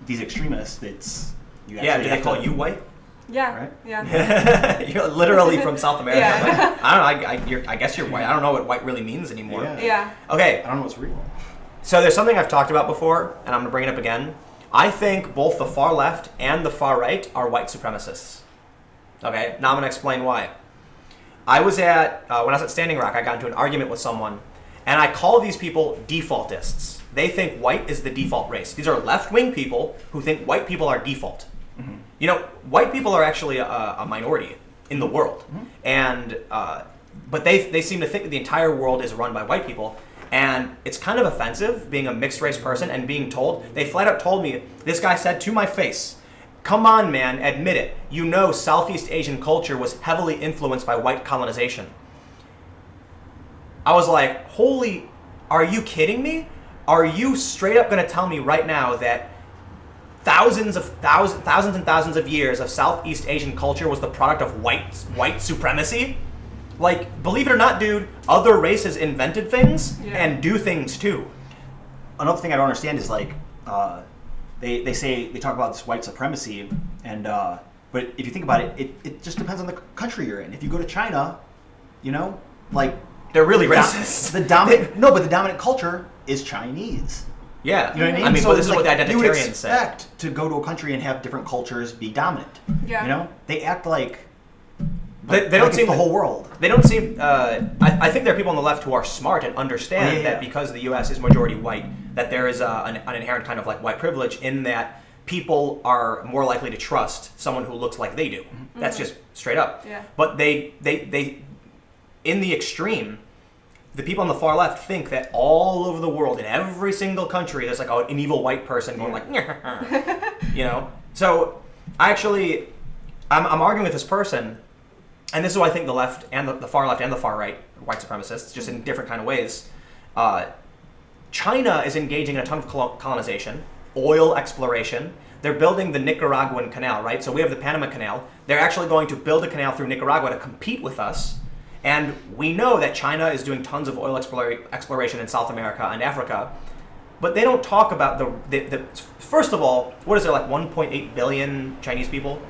these extremists, it's... Do they call you white? Yeah. Right? Yeah. You're literally from South America. Yeah. But I don't know. I guess you're white. I don't know what white really means anymore. Yeah. Yeah. Okay. I don't know what's real. So there's something I've talked about before, and I'm going to bring it up again. I think both the far left and the far right are white supremacists. Okay, now I'm going to explain why. When I was at Standing Rock, I got into an argument with someone, and I call these people defaultists. They think white is the default race. These are left-wing people who think white people are default. Mm-hmm. You know, white people are actually a minority in the world, and but they seem to think that the entire world is run by white people. And it's kind of offensive being a mixed race person and being told, they flat out told me, this guy said to my face, come on man, admit it. You know Southeast Asian culture was heavily influenced by white colonization. I was like, holy, are you kidding me? Are you straight up going to tell me right now that thousands and thousands of years of Southeast Asian culture was the product of white supremacy? Like, believe it or not, dude, other races invented things and do things too. Another thing I don't understand is like, they talk about this white supremacy, and but if you think about it, it just depends on the country you're in. If you go to China, you know, like they're really racist. The dominant culture is Chinese. Yeah, you know what I mean. I mean, so but this is like, what the identitarians you say. expect to go to a country and have different cultures be dominant. Yeah, you know, they act like. They don't seem the whole world. They don't seem. I think there are people on the left who are smart and understand that because the U.S. is majority white, that there is an inherent kind of like white privilege in that people are more likely to trust someone who looks like they do. Mm-hmm. That's just straight up. Yeah. But they, in the extreme, the people on the far left think that all over the world, in every single country, there's like an evil white person going like, you know. So I'm arguing with this person. And this is why I think the left and the far left and the far right are white supremacists, just in different kind of ways. China is engaging in a ton of colonization, oil exploration. They're building the Nicaraguan canal, right? So we have the Panama Canal. They're actually going to build a canal through Nicaragua to compete with us. And we know that China is doing tons of oil exploration in South America and Africa. But they don't talk about the first of all, what is there, like 1.8 billion Chinese people?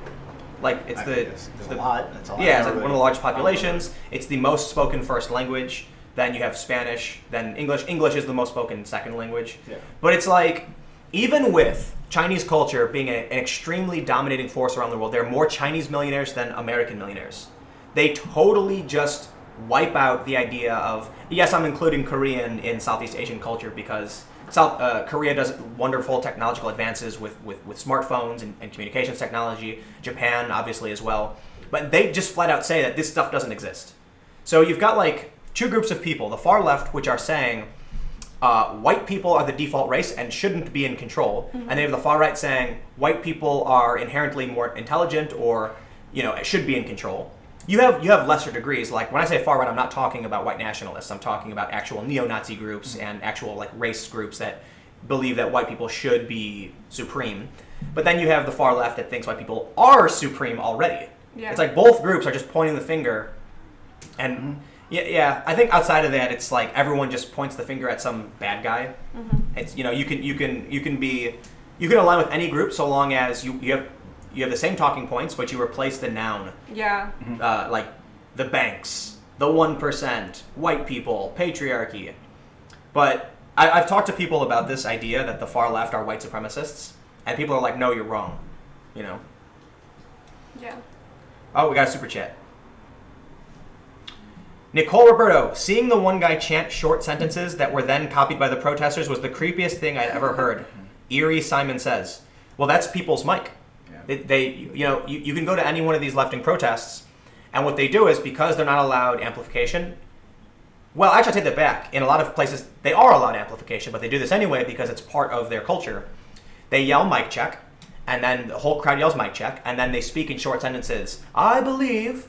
Like it's a lot. That's a lot. Yeah, it's like one of the largest populations. It's the most spoken first language. Then you have Spanish. Then English. English is the most spoken second language. Yeah. But it's like, even with Chinese culture being an extremely dominating force around the world, there are more Chinese millionaires than American millionaires. They totally just wipe out the idea of, yes, I'm including Korean in Southeast Asian culture because Korea does wonderful technological advances with smartphones and communications technology. Japan, obviously, as well. But they just flat out say that this stuff doesn't exist. So you've got like two groups of people. The far left, which are saying white people are the default race and shouldn't be in control. Mm-hmm. And they have the far right saying white people are inherently more intelligent or, you know, should be in control. You have lesser degrees. Like when I say far right, I'm not talking about white nationalists. I'm talking about actual neo-Nazi groups and actual like race groups that believe that white people should be supreme. But then you have the far left that thinks white people are supreme already. Yeah. It's like both groups are just pointing the finger. And yeah, I think outside of that, it's like everyone just points the finger at some bad guy. Mm-hmm. It's, you know, you can align with any group so long as you have the same talking points, but you replace the noun. Yeah. Like the banks, the 1%, white people, patriarchy. But I've talked to people about this idea that the far left are white supremacists, and people are like, no, you're wrong. You know? Yeah. Oh, we got a super chat. Nicole Roberto, seeing the one guy chant short sentences that were then copied by the protesters was the creepiest thing I'd ever heard. Eerie Simon says. Well, that's people's mic. They you know, you can go to any one of these left-wing protests, and what they do is, because they're not allowed amplification, well, actually, I take that back. In a lot of places, they are allowed amplification, but they do this anyway because it's part of their culture. They yell mic check, and then the whole crowd yells mic check, and then they speak in short sentences. I believe,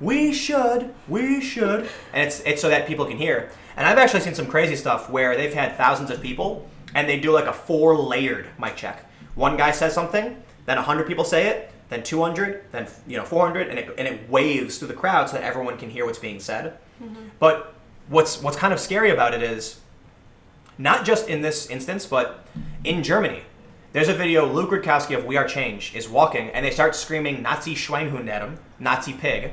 we should, and it's so that people can hear. And I've actually seen some crazy stuff where they've had thousands of people, and they do like a 4-layered mic check. One guy says something, then 100 people say it, then 200, then 400, and it waves through the crowd so that everyone can hear what's being said. Mm-hmm. But what's kind of scary about it is, not just in this instance, but in Germany, There's a video, Luke Rudkowski of We Are Change is walking, and they start screaming Nazi Schweinhund at him, Nazi pig.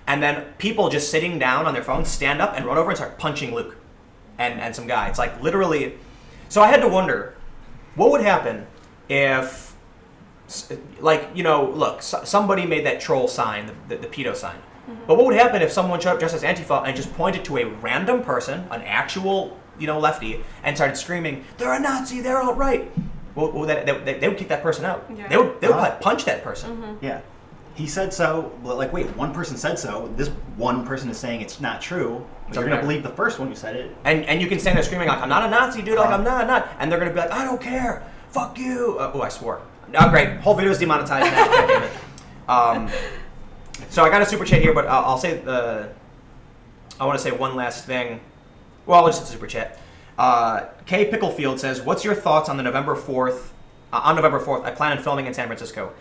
And then people just sitting down on their phones stand up and run over and start punching Luke and some guy. It's like literally. So I had to wonder, what would happen if, like, you know, look, somebody made that troll sign, the pedo sign. But what would happen if someone showed up dressed as Antifa and just pointed to a random person, an actual, you know, lefty, and started screaming, "They're a Nazi, they're alt-right"? Well, they would kick that person out. Yeah. They would probably punch that person. Yeah. He said so. Well, like, wait, one person said so. This one person is saying it's not true. So you're going to believe the first one who said it. And you can stand there screaming like, "I'm not a Nazi, dude, like I'm not." And they're going to be like, "I don't care. Fuck you." Oh, I swore. Oh, great. Whole video is demonetized now. God damn it. So I got a super chat here, but I'll say I want to say one last thing. Well, just a super chat. Kay Picklefield says, "What's your thoughts on the November 4th? On November 4th, I plan on filming in San Francisco."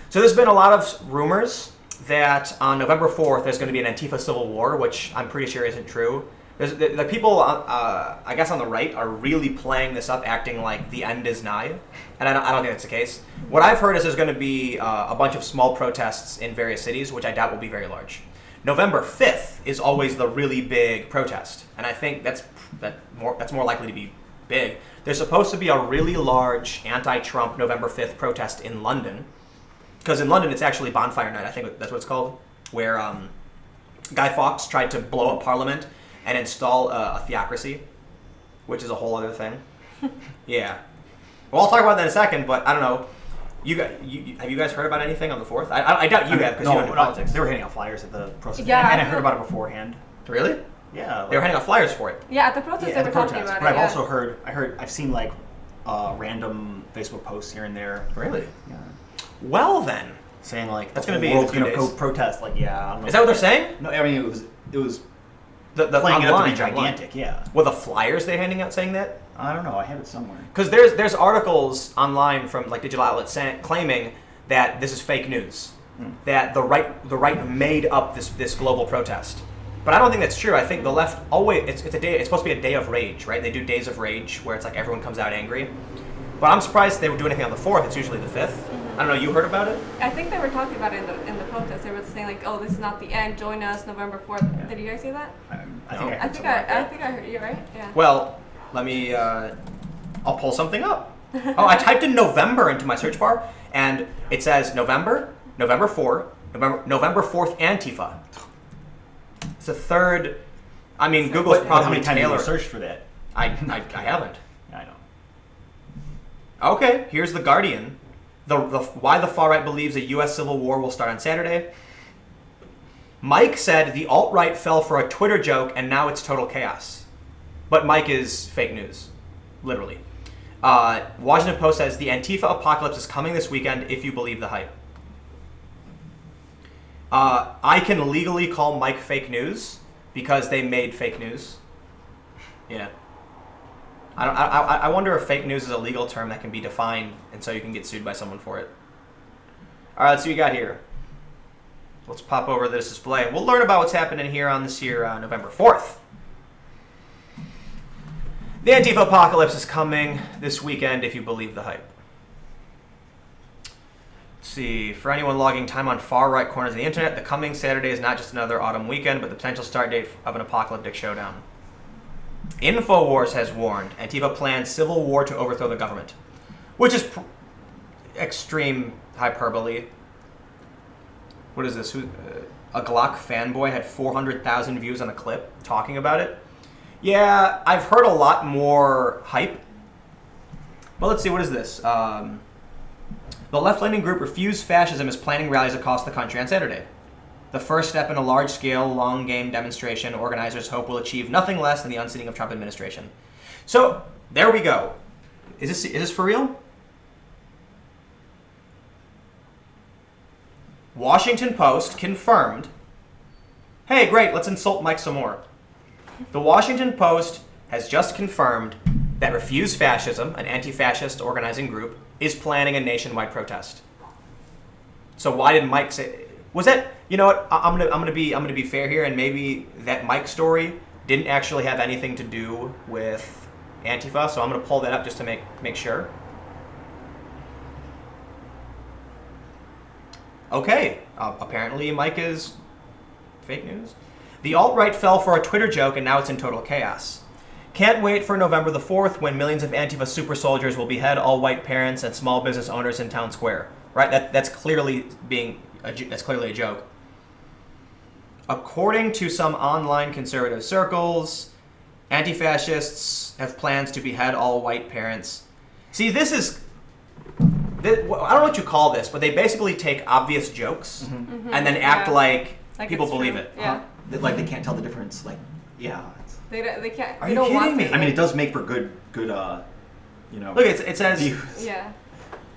So there's been a lot of rumors that on November 4th there's going to be an Antifa civil war, which I'm pretty sure isn't true. The people, I guess, on the right are really playing this up, acting like the end is nigh, and I don't think that's the case. What I've heard is there's going to be a bunch of small protests in various cities, which I doubt will be very large. November 5th is always the really big protest, and I think that's more likely to be big. There's supposed to be a really large anti-Trump November 5th protest in London, because in London it's actually bonfire night, I think that's what it's called, where Guy Fawkes tried to blow up Parliament and install a theocracy, which is a whole other thing. Yeah. Well, I'll talk about that in a second, but I don't know. Have you guys heard about anything on the 4th? I doubt you have, because you don't do politics. They were handing out flyers at the protest. Yeah, and I heard about it beforehand. Really? Yeah. They were handing out flyers for it. Yeah, at the protest they were talking about it. But I've also I've seen like random Facebook posts here and there. Really? Yeah. Well then. Saying like that's the going to be world's in a few gonna days. go protest. Like, yeah. I don't know. Is that what they're saying? No, I mean it was The playing it up to online, be gigantic. Yeah. Well, the flyers they handing out saying that? I don't know. I have it somewhere. Because there's articles online from like digital outlets claiming that this is fake news, that the right made up this global protest. But I don't think that's true. I think the left always it's supposed to be a day of rage, right? They do days of rage where it's like everyone comes out angry. But I'm surprised they would do anything on the 4th. It's usually the 5th. I don't know. You heard about it? I think they were talking about it in the protest. They were saying like, "Oh, this is not the end. Join us November 4th." Yeah. Did you guys see that? I think I heard you, right? Yeah. Well, let me. I'll pull something up. Oh, I typed in November into my search bar, and it says November 4th Antifa. It's the third. I mean, Google's probably how many times tailored. you searched for that? I haven't. I know. Okay, here's the Guardian. The why the far right believes a U.S. civil war will start on Saturday. Mike said the alt-right fell for a Twitter joke and now it's total chaos. But Mike is fake news, literally. Washington Post says the Antifa apocalypse is coming this weekend if you believe the hype. I can legally call Mike fake news because they made fake news. Yeah. I wonder if fake news is a legal term that can be defined and so you can get sued by someone for it. All right, let's see what we got here. Let's pop over this display and we'll learn about what's happening here on this year, November 4th. The Antifa apocalypse is coming this weekend if you believe the hype. Let's see, for anyone logging time on far right corners of the internet, the coming Saturday is not just another autumn weekend, but the potential start date of an apocalyptic showdown. InfoWars has warned Antifa plans civil war to overthrow the government, which is extreme hyperbole. What is this? A Glock fanboy had 400,000 views on a clip talking about it. Yeah, I've heard a lot more hype. Well, let's see, what is this? The left-leaning group Refuse Fascism is planning rallies across the country on Saturday. The first step in a large-scale, long-game demonstration organizers hope will achieve nothing less than the unseating of Trump administration. So, there we go. Is this for real? Washington Post confirmed, hey, great, let's insult Mike some more. The Washington Post has just confirmed that Refuse Fascism, an anti-fascist organizing group, is planning a nationwide protest. So why did Mike say? Was that? You know what? I'm gonna be fair here, and maybe that Mike story didn't actually have anything to do with Antifa. So I'm gonna pull that up just to make sure. Okay, apparently Mike is fake news. The alt-right fell for a Twitter joke and now it's in total chaos. Can't wait for November the 4th when millions of Antifa super soldiers will behead all white parents and small business owners in town square. Right? That's clearly a joke. According to some online conservative circles, anti-fascists have plans to behead all white parents. See, I don't know what you call this, but they basically take obvious jokes and then act like people believe it. Yeah. Like they can't tell the difference. Like, yeah. They can't. Are they you don't kidding want me? to. I mean, it does make for good. Look, it says views. Yeah.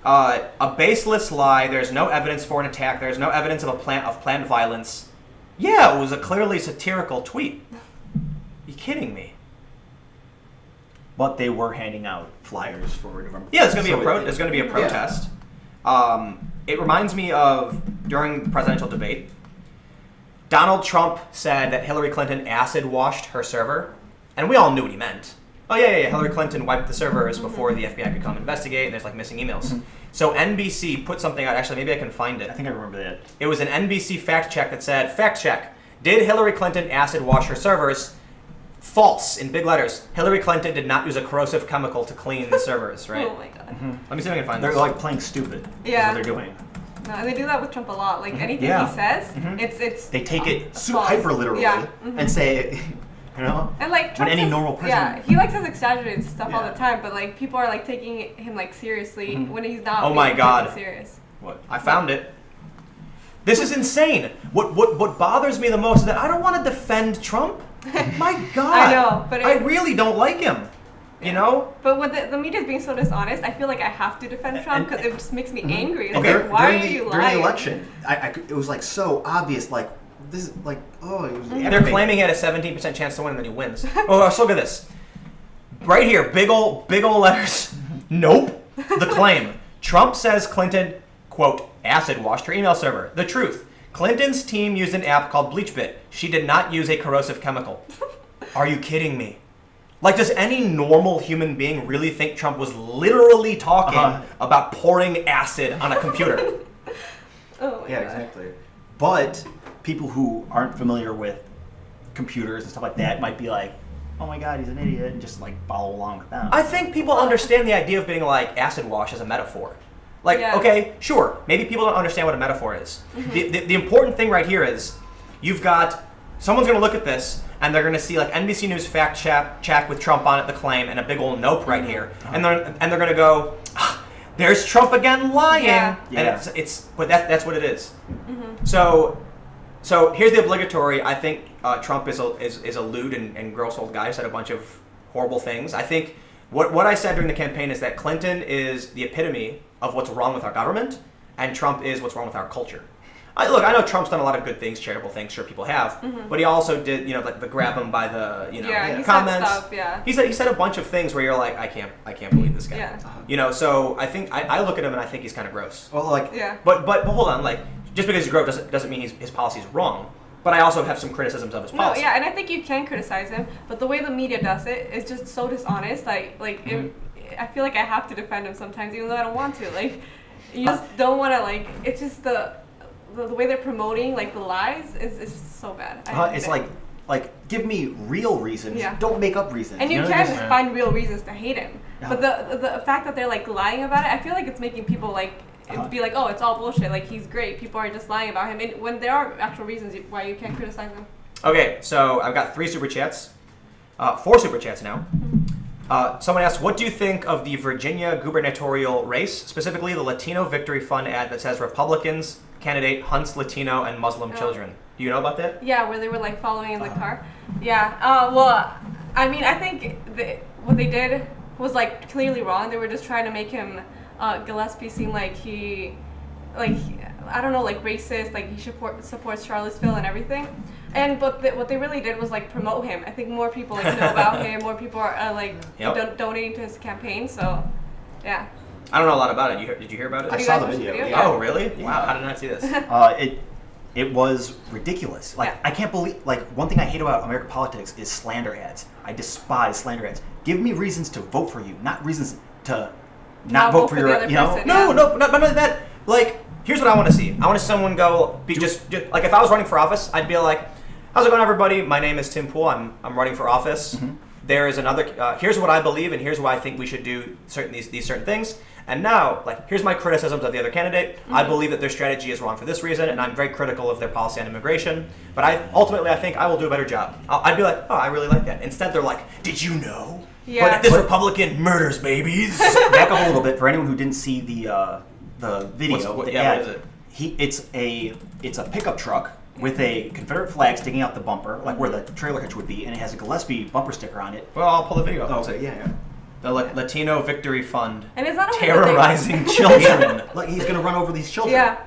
a baseless lie. There's no evidence for an attack. There's no evidence of planned violence. Yeah, it was a clearly satirical tweet. You kidding me? But they were handing out flyers for November. Yeah, there's gonna be So there's gonna be a protest. It reminds me of during the presidential debate, Donald Trump said that Hillary Clinton acid washed her server, and we all knew what he meant. Oh yeah, Hillary Clinton wiped the servers before the FBI could come investigate, and there's like missing emails. So NBC put something out. Actually, maybe I can find it. I think I remember that. It was an NBC fact check that said, fact check, did Hillary Clinton acid wash her servers? False, in big letters. Hillary Clinton did not use a corrosive chemical to clean the servers, right? Oh my god. Let me see if I can find They're this. like playing stupid. Yeah. Is what they're doing. No, and they do that with Trump a lot. Like anything Yeah. he says, it's They take it false. hyper literally Yeah. and say, you know, And like when Trump any says- normal person. yeah, he like says exaggerated stuff all Yeah. the time, but like people are like taking him like seriously when he's not. Oh my being God. taken serious. What? I found it. This is insane. What bothers me the most is that I don't want to defend Trump. My God. I know, but I really don't like him. You know? But when the media is being so dishonest, I feel like I have to defend Trump because it just makes me angry. It's And like, why are you during lying? the election, it was like so obvious. Like this is like, oh, it was. They're claiming he had a 17% chance to win and then he wins. Oh, so look at this. Right here, big ol' letters. Nope. The claim. Trump says Clinton, quote, acid washed her email server. The truth. Clinton's team used an app called BleachBit. She did not use a corrosive chemical. Are you kidding me? Like, does any normal human being really think Trump was literally talking about pouring acid on a computer? Oh my Yeah, God. exactly. But people who aren't familiar with computers and stuff like that might be like, oh my God, he's an idiot, and just like follow along with them. I think people understand the idea of being like acid wash as a metaphor. Like, Yeah. okay, sure, maybe people don't understand what a metaphor is. The important thing right here is you've got someone's going to look at this and they're going to see like NBC News fact check with Trump on it, the claim, and a big old nope right here, and they're going to go, there's Trump again lying, Yeah. and but that's what it is. So here's the obligatory. I think Trump is a lewd and gross old guy who said a bunch of horrible things. I think what I said during the campaign is that Clinton is the epitome of what's wrong with our government, and Trump is what's wrong with our culture. I know Trump's done a lot of good things, charitable things, sure people have, but he also did, like the grab him by the, He comments. said stuff, yeah. He said a bunch of things where you're like, I can't believe this guy. Yeah. So I think I look at him and I think he's kind of gross. Well, like, Yeah. But hold on, like just because he's gross doesn't mean his policy is wrong. But I also have some criticisms of his No, policy. yeah, and I think you can criticize him, but the way the media does it is just so dishonest. I feel like I have to defend him sometimes, even though I don't want to. Like, you just don't want to. Like, it's just the way they're promoting like the lies is just so bad. I hate it's it. like give me real reasons. Yeah. Don't make up reasons. And you know? can Just- find real reasons to hate him, Yeah. but the fact that they're like lying about it, I feel like it's making people like. Be like, oh, it's all bullshit. Like, he's great. People are just lying about him. And when there are actual reasons why you can't criticize him. Okay, so I've got 3 super chats, 4 super chats now. Someone asked, what do you think of the Virginia gubernatorial race, specifically the Latino Victory Fund ad that says Republicans candidate hunts Latino and Muslim children? Do you know about that? Yeah, where they were like following in the car. Yeah. Well, I mean, I think what they did was like clearly wrong. They were just trying to make him Gillespie seem like I don't know, like racist, like he supports Charlottesville and everything. And what they really did was like promote him. I think more people like know about him. More people are donating to his campaign. So, yeah. I don't know a lot about it. Did you hear about it? I you saw guys the watch the video. video? Yeah. Oh, really? Yeah. Wow, how did I not see this? It was ridiculous. Like, Yeah. I can't believe, like, one thing I hate about American politics is slander ads. I despise slander ads. Give me reasons to vote for you, not reasons to not vote for the your, other you know? person. No, Yeah. not only that. Like, here's what I want to see. I want to see someone go be just like if I was running for office, I'd be like, how's it going, everybody? My name is Tim Pool. I'm running for office. Mm-hmm. There is another. Here's what I believe, and here's why I think we should do these certain things. And now, like, here's my criticisms of the other candidate. Mm-hmm. I believe that their strategy is wrong for this reason, and I'm very critical of their policy on immigration. But I think I will do a better job. I'd be like, oh, I really like that. Instead, they're like, did you know? Yeah. But this Republican murders babies. Back up a little bit for anyone who didn't see the video. What the is it? It's a pickup truck with a Confederate flag sticking out the bumper, like where the trailer hitch would be, and it has a Gillespie bumper sticker on it. Well, I'll pull the video up. Oh, and see. okay, yeah. The Latino Victory Fund And it's not only terrorizing children. Like he's gonna run over these children. Yeah.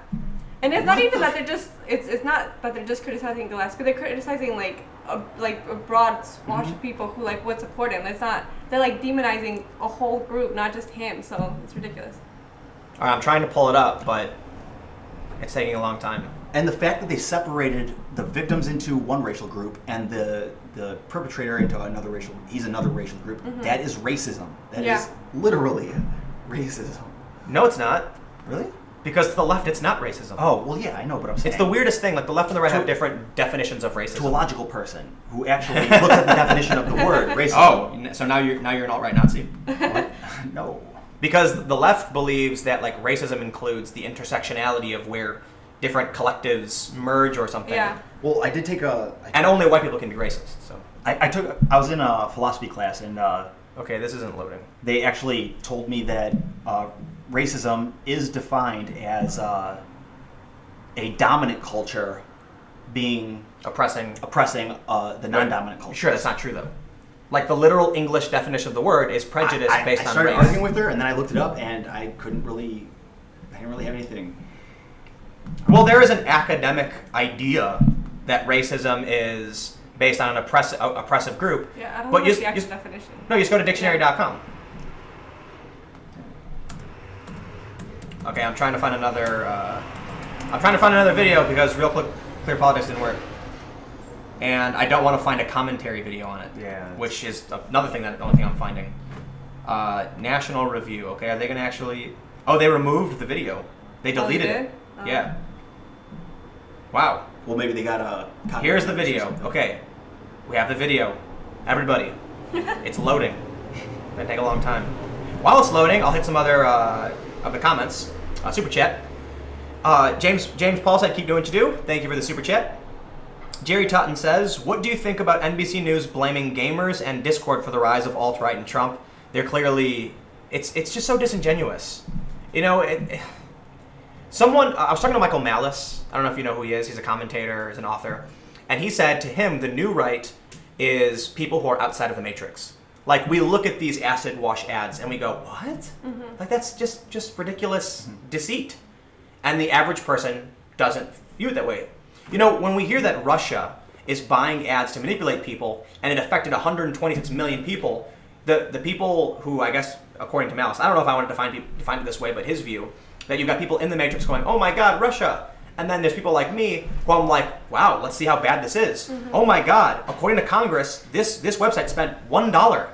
And it's not even that they're just it's not that they're just criticizing Gillespie. They're criticizing like a broad swath of people who like would support him. It's not they're like demonizing a whole group, not just him. So it's ridiculous. All right, I'm trying to pull it up, but it's taking a long time. And the fact that they separated the victims into one racial group and the perpetrator into another racial group, that is racism. That is literally racism. No, it's not. Really? Because to the left, it's not racism. Oh, well, yeah, I know, but I'm saying... It's the weirdest thing. Like, the left and the right have different definitions of racism. To a logical person who actually looks at the definition of the word racism. Oh, so now you're an alt-right Nazi. What? No. Because the left believes that, like, racism includes the intersectionality of where different collectives merge or something. Yeah. Well, I did take a... And only white people can be racist, so... I was in a philosophy class, and Okay, this isn't loading. they actually told me that racism is defined as a dominant culture being Oppressing. oppressing the non-dominant culture. Sure, that's not true, though. Like, the literal English definition of the word is prejudice based I on started race. arguing with her, and then I looked it up, and I didn't really have anything. Well, there is an academic idea that racism is based on an oppressive group. Yeah, I don't but know you, the actual you, definition. No, you just go to dictionary.com. Okay, I'm trying to find another video because Real Clear Politics didn't work. And I don't want to find a commentary video on it. Yeah. Which is another thing the only thing I'm finding. National Review. Okay, are they going to actually... Oh, they removed the video. They deleted it. Oh. Yeah. Wow. Well, maybe they got a... Here's the video. Okay. We have the video. Everybody. It's loading. It's going to take a long time. While it's loading, I'll hit some other of the comments. Super chat. James Paul said, keep doing what you do. Thank you for the super chat. Jerry Totten says, what do you think about NBC News blaming gamers and Discord for the rise of alt-right and Trump? They're clearly... It's just so disingenuous. You know, I was talking to Michael Malice. I don't know if you know who he is. He's a commentator, he's an author. And he said to him, the new right is people who are outside of the matrix. Like, we look at these acid wash ads and we go, what? Mm-hmm. Like, that's just ridiculous deceit. And the average person doesn't view it that way. You know, when we hear that Russia is buying ads to manipulate people and it affected 126 million people, the people who, I guess, according to Malice, I don't know if I want to define it this way, but his view, that you've got people in the matrix going, oh my God, Russia. And then there's people like me who I'm like, wow, let's see how bad this is. Mm-hmm. Oh my God, according to Congress, this website spent $1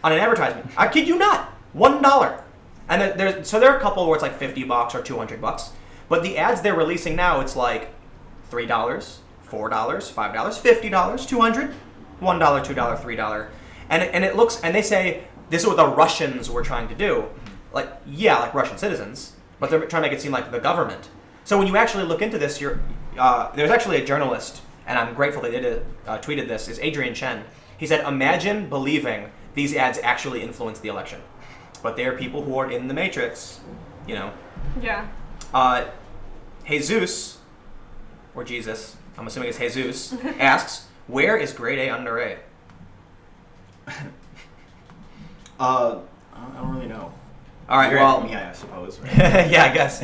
on an advertisement. I kid you not, $1. And there are a couple where it's like $50 or $200. But the ads they're releasing now, it's like $3, $4, $5, $50, $200, $1, $2, $3. And it looks, and they say, this is what the Russians were trying to do. Like, yeah, like Russian citizens, but they're trying to make it seem like the government. So when you actually look into this, there's actually a journalist, and I'm grateful they tweeted this, is Adrian Chen. He said, imagine believing these ads actually influence the election. But they are people who are in the matrix, you know. Yeah. Jesus, or Jesus, I'm assuming it's Jesus, asks, where is grade A under A? I don't really know. All right, You're well, asking me, I suppose. Right? yeah, I guess.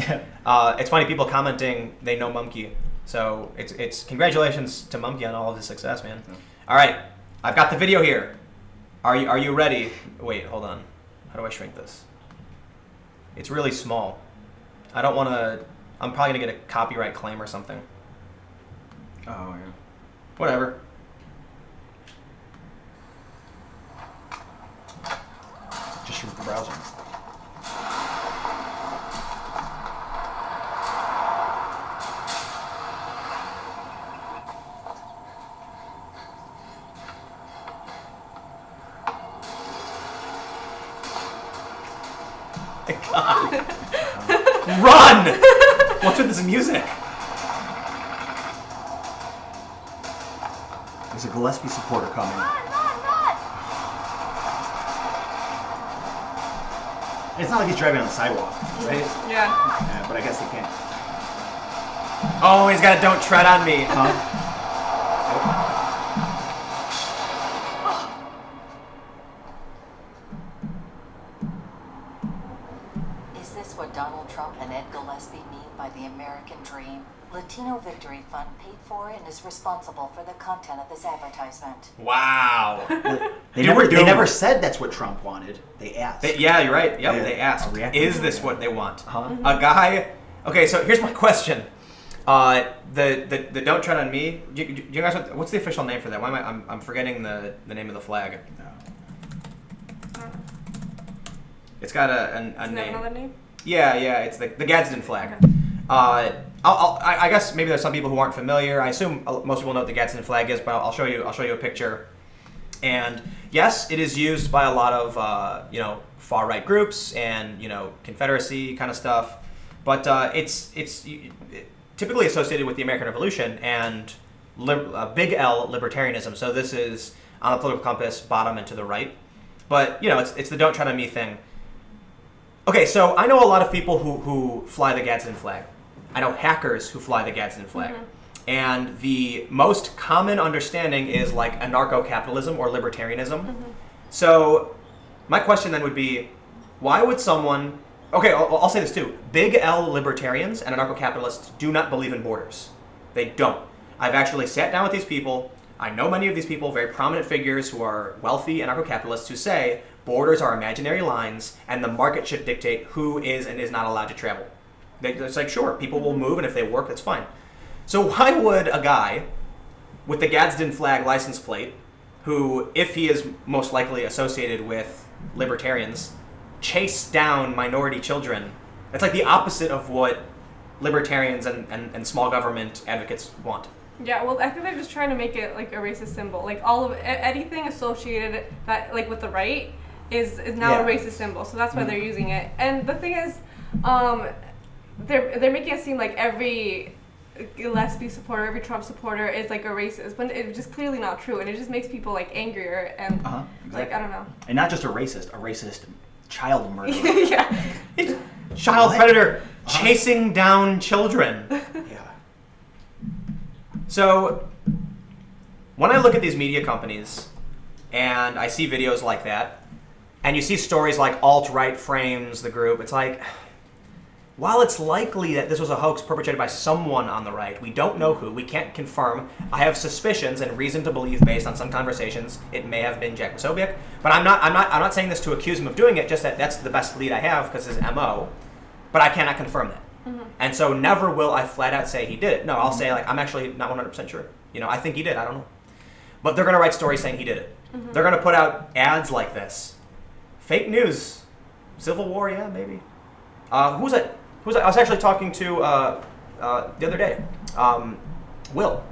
It's funny, people commenting they know Mumkey, so it's congratulations to Mumkey on all of his success, man. Yeah. All right, I've got the video here. Are you ready? Wait, hold on. How do I shrink this? It's really small. I don't want to. I'm probably gonna get a copyright claim or something. Oh yeah. Whatever. Just shrink the browser. my god. Run! What's with this music? There's a Gillespie supporter coming. It's not like he's driving on the sidewalk, right? Yeah. But I guess he can't. Oh, he's got a "Don't Tread on Me." Huh? Is this what Donald Trump and Ed Gillespie mean by the American dream? Latino Victory Fund paid for and is responsible for the content of this advertisement. Wow. They Dude, we're doomed. never said that's what Trump wanted. They asked. Yeah, you're right. Yep, Yeah, they asked, a reaction is to this it. what they want? Huh? A guy... Okay, so here's my question. The "Don't Tread on Me," do you guys... What's the official name for that? Why am I'm forgetting the name of the flag. It's got a Does it have name. another name? Yeah, it's the Gadsden flag. Okay. I guess maybe there's some people who aren't familiar. I assume most people know what the Gadsden flag is, but I'll show you a picture. And yes, it is used by a lot of far right groups and Confederacy kind of stuff. But it's typically associated with the American Revolution and big L libertarianism. So this is on the political compass, bottom and to the right. But it's the "Don't Tread on Me" thing. Okay, so I know a lot of people who fly the Gadsden flag. I know hackers who fly the Gadsden flag. Mm-hmm. And the most common understanding is like anarcho-capitalism or libertarianism. Mm-hmm. So my question then would be, why would someone... Okay, I'll say this too. Big L libertarians and anarcho-capitalists do not believe in borders. They don't. I've actually sat down with these people. I know many of these people, very prominent figures who are wealthy anarcho-capitalists who say borders are imaginary lines and the market should dictate who is and is not allowed to travel. It's like, sure, people will move and if they work, that's fine. So why would a guy with the Gadsden flag license plate, who, if he is most likely associated with libertarians, chase down minority children? That's like the opposite of what libertarians and small government advocates want. Yeah, well, I think they're just trying to make it like a racist symbol. Like all of anything associated that like with the right is now a racist symbol. So that's why they're using it. And the thing is, they're making it seem like every Gillespie supporter, every Trump supporter is like a racist, but it's just clearly not true, and it just makes people like angrier and Exactly. like I don't know. And not just a racist child murderer. Yeah. Child predator chasing down children. Yeah. So when I look at these media companies and I see videos like that, and you see stories like alt-right frames the group, it's like, while it's likely that this was a hoax perpetrated by someone on the right, we don't know who, we can't confirm. I have suspicions and reason to believe based on some conversations it may have been Jack Posobiec, but I'm not saying this to accuse him of doing it, just that that's the best lead I have because his MO, but I cannot confirm that. Mm-hmm. And so never will I flat out say he did it. No, I'll say like, I'm actually not 100% sure. I think he did, I don't know. But they're gonna write stories saying he did it. Mm-hmm. They're gonna put out ads like this. Fake news. Civil War, yeah, maybe. Who's that? I was actually talking to the other day. Will.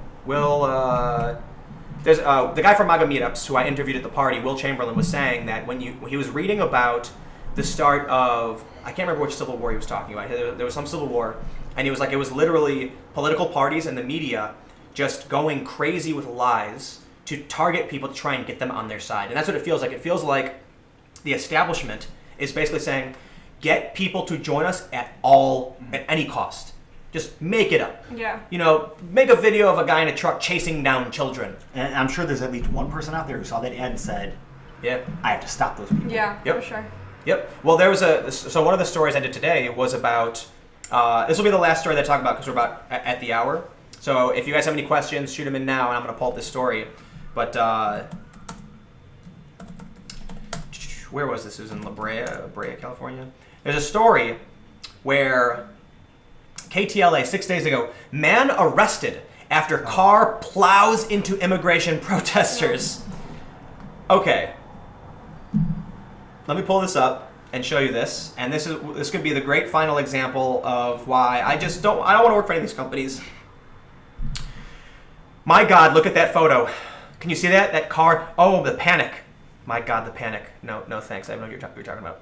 There's the guy from MAGA Meetups who I interviewed at the party. Will Chamberlain was saying that when he was reading about the start of, I can't remember which civil war he was talking about. There was some civil war, and he was like, it was literally political parties and the media just going crazy with lies to target people to try and get them on their side. And that's what it feels like. It feels like the establishment is basically saying, get people to join us at any cost. Just make it up. Yeah. Make a video of a guy in a truck chasing down children. And I'm sure there's at least one person out there who saw that ad and said, yeah, I have to stop those people. Yeah, Yep. for sure. Yep. Well, there was so one of the stories I did today was about, this will be the last story that I talk about because we're about at the hour. So if you guys have any questions, shoot them in now and I'm going to pull up this story. But, where was this? It was in La Brea, California. There's a story where KTLA 6 days ago, man arrested after car plows into immigration protesters. Okay. Let me pull this up and show you this. And this could be the great final example of why I don't want to work for any of these companies. My God, look at that photo. Can you see that? That car? Oh, the panic. My God, the panic. No thanks. I don't know what you're talking about.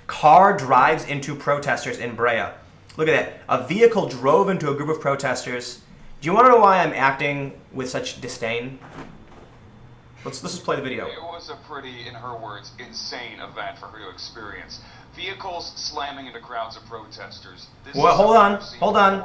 Car drives into protesters in Brea. Look at that. A vehicle drove into a group of protesters. Do you want to know why I'm acting with such disdain? Let's just play the video. It was a pretty, in her words, insane event for her to experience. Vehicles slamming into crowds of protesters. Well, hold on.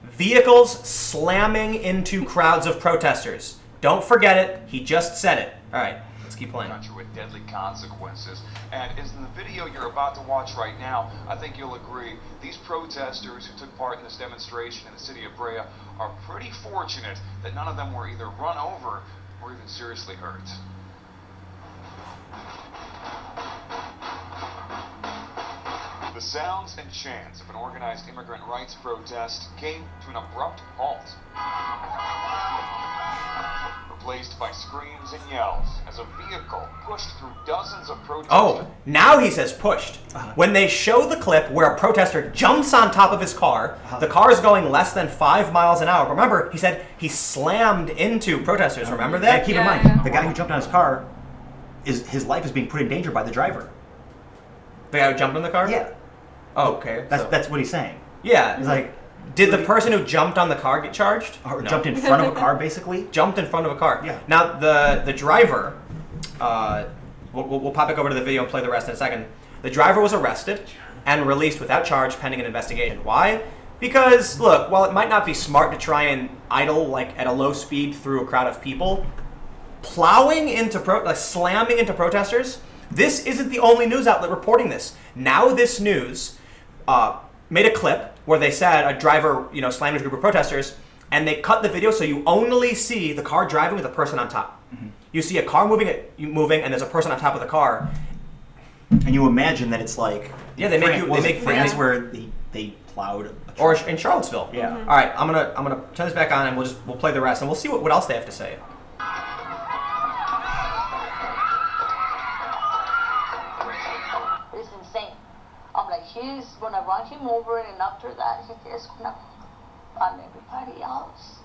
Vehicles slamming into crowds of protesters. Don't forget it. He just said it. All right, let's keep playing. With deadly consequences. And as in the video you're about to watch right now, I think you'll agree, these protesters who took part in this demonstration in the city of Brea are pretty fortunate that none of them were either run over or even seriously hurt. The sounds and chants of an organized immigrant rights protest came to an abrupt halt, replaced by screams and yells as a vehicle pushed through dozens of protesters. Oh, now he says pushed. When they show the clip where a protester jumps on top of his car, the car is going less than 5 miles an hour. Remember, he said he slammed into protesters. Remember that? Yeah, keep in mind, the guy who jumped on his car, his life is being put in danger by the driver. The guy who jumped in the car? Yeah. Oh, okay. That's what he's saying. Yeah. He's like, did the person who jumped on the car get charged? or No. jumped in front of a car, basically. Jumped in front of a car. Yeah. Now the driver, we'll pop back over to the video and play the rest in a second. The driver was arrested and released without charge pending an investigation. Why? Because look, while it might not be smart to try and idle like at a low speed through a crowd of people, plowing into slamming into protesters. This isn't the only news outlet reporting this. Now this news made a clip where they said a driver, slammed into a group of protesters, and they cut the video so you only see the car driving with a person on top. Mm-hmm. You see a car moving, and there's a person on top of the car. And you imagine that it's like France where they plowed. Or in Charlottesville. Yeah. Mm-hmm. All right, I'm gonna turn this back on, and we'll play the rest, and we'll see what else they have to say. It's insane. I'm like, he's gonna run him over, and after that, he is gonna run everybody else.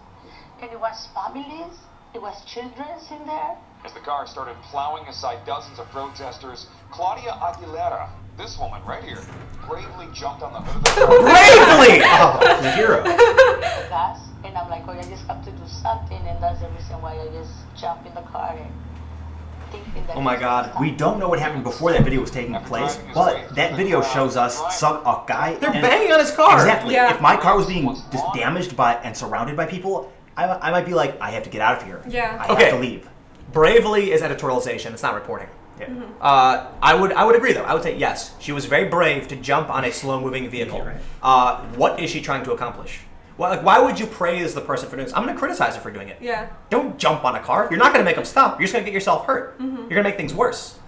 And it was families, it was children in there. As the car started plowing aside dozens of protesters, Claudia Aguilera, this woman right here, bravely jumped on the hood of the car. Bravely! Oh, the hero. Gas, and I'm like, oh, I just have to do something, and that's the reason why I just jumped in the car and thinking that. Oh my God. We don't know what happened before that video was taking place, but that video shows us a guy. They're banging on his car. Exactly. Yeah. If my car was being just damaged and surrounded by people, I might be like, I have to get out of here. Yeah. I have to leave. Bravely is editorialization. It's not reporting. Yeah. Mm-hmm. I would agree though. I would say yes. She was very brave to jump on a slow-moving vehicle. Yeah, right. What is she trying to accomplish? Well, why would you praise the person for doing this? I'm going to criticize her for doing it. Yeah. Don't jump on a car. You're not going to make them stop. You're just going to get yourself hurt. Mm-hmm. You're going to make things worse.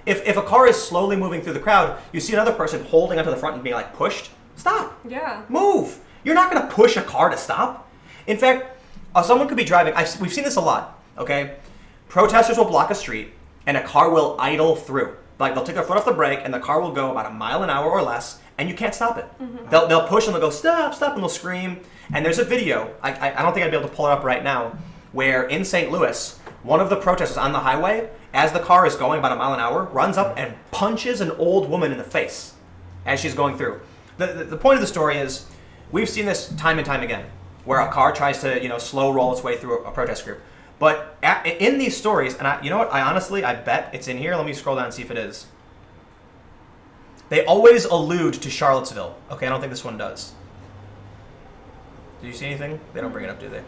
If a car is slowly moving through the crowd, you see another person holding onto the front and being like pushed. Stop. Yeah. Move. You're not going to push a car to stop. In fact, someone could be driving. We've seen this a lot. Okay. Protesters will block a street, and a car will idle through. Like they'll take their foot off the brake, and the car will go about a mile an hour or less, and you can't stop it. Mm-hmm. They'll push and they'll go stop, stop, and they'll scream. And there's a video. I don't think I'd be able to pull it up right now, where in St. Louis, one of the protesters on the highway, as the car is going about a mile an hour, runs up and punches an old woman in the face as she's going through. The point of the story is, we've seen this time and time again, where a car tries to slow roll its way through a protest group. But in these stories, and you know what? I bet it's in here. Let me scroll down and see if it is. They always allude to Charlottesville. Okay, I don't think this one does. Do you see anything? They don't bring it up, do they?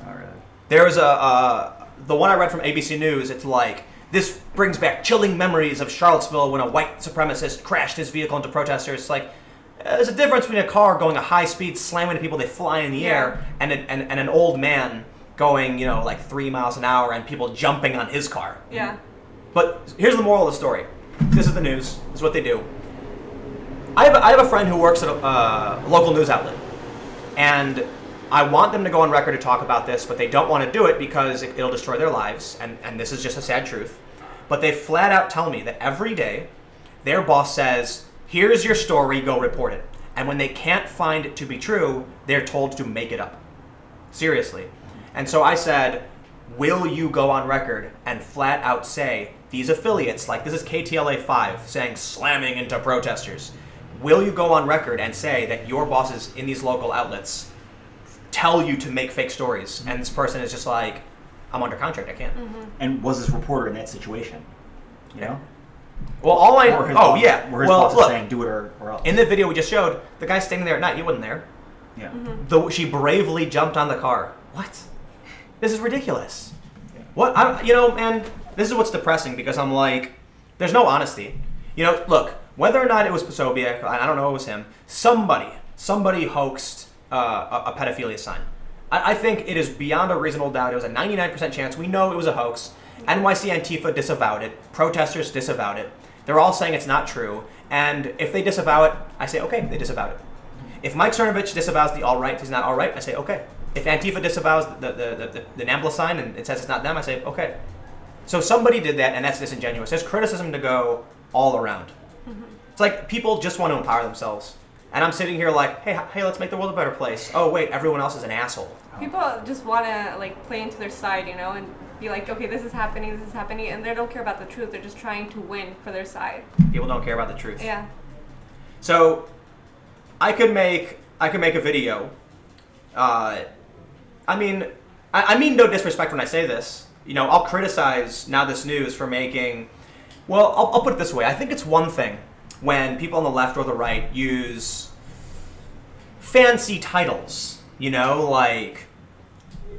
All right. There was the one I read from ABC News. It's like, this brings back chilling memories of Charlottesville when a white supremacist crashed his vehicle into protesters. It's like, there's a difference between a car going a high speed, slamming into people, they fly in the air, and an old man going, like 3 miles an hour and people jumping on his car. Yeah. But here's the moral of the story. This is the news. This is what they do. I have a friend who works at a local news outlet. And I want them to go on record to talk about this, but they don't want to do it because it'll destroy their lives. And this is just a sad truth. But they flat out tell me that every day their boss says, here's your story, go report it. And when they can't find it to be true, they're told to make it up. Seriously. And so I said, will you go on record and flat out say, these affiliates, like this is KTLA 5 saying slamming into protesters, will you go on record and say that your bosses in these local outlets tell you to make fake stories? And this person is just like, I'm under contract, I can't. And was this reporter in that situation? You know? Well, all I... Or his Oh, boss, yeah. Where his Well, boss is look, saying, do it or else. in the video we just showed, the guy standing there at night, he wasn't there. Yeah. She bravely jumped on the car. What? This is ridiculous. Yeah. What? Man, this is what's depressing because I'm like, there's no honesty. Look, whether or not it was Posobiec, I don't know it was him, somebody hoaxed a pedophilia sign. I think it is beyond a reasonable doubt. It was a 99% chance. We know it was a hoax. NYC Antifa disavowed it. Protesters disavowed it. They're all saying it's not true. And if they disavow it, I say, okay, they disavowed it. If Mike Cernovich disavows the alt-right, he's not alt-right, I say, okay. If Antifa disavows the NAMBLA sign and it says it's not them, I say, okay. So somebody did that, and that's disingenuous. There's criticism to go all around. It's like people just want to empower themselves. And I'm sitting here like, hey, let's make the world a better place. Oh, wait, everyone else is an asshole. People just want to like play into their side, and be like, okay, this is happening, and they don't care about the truth. They're just trying to win for their side. People don't care about the truth. Yeah. So I could make a video. I mean no disrespect when I say this. I'll criticize Now This News for making. Well, I'll put it this way. I think it's one thing when people on the left or the right use fancy titles. You want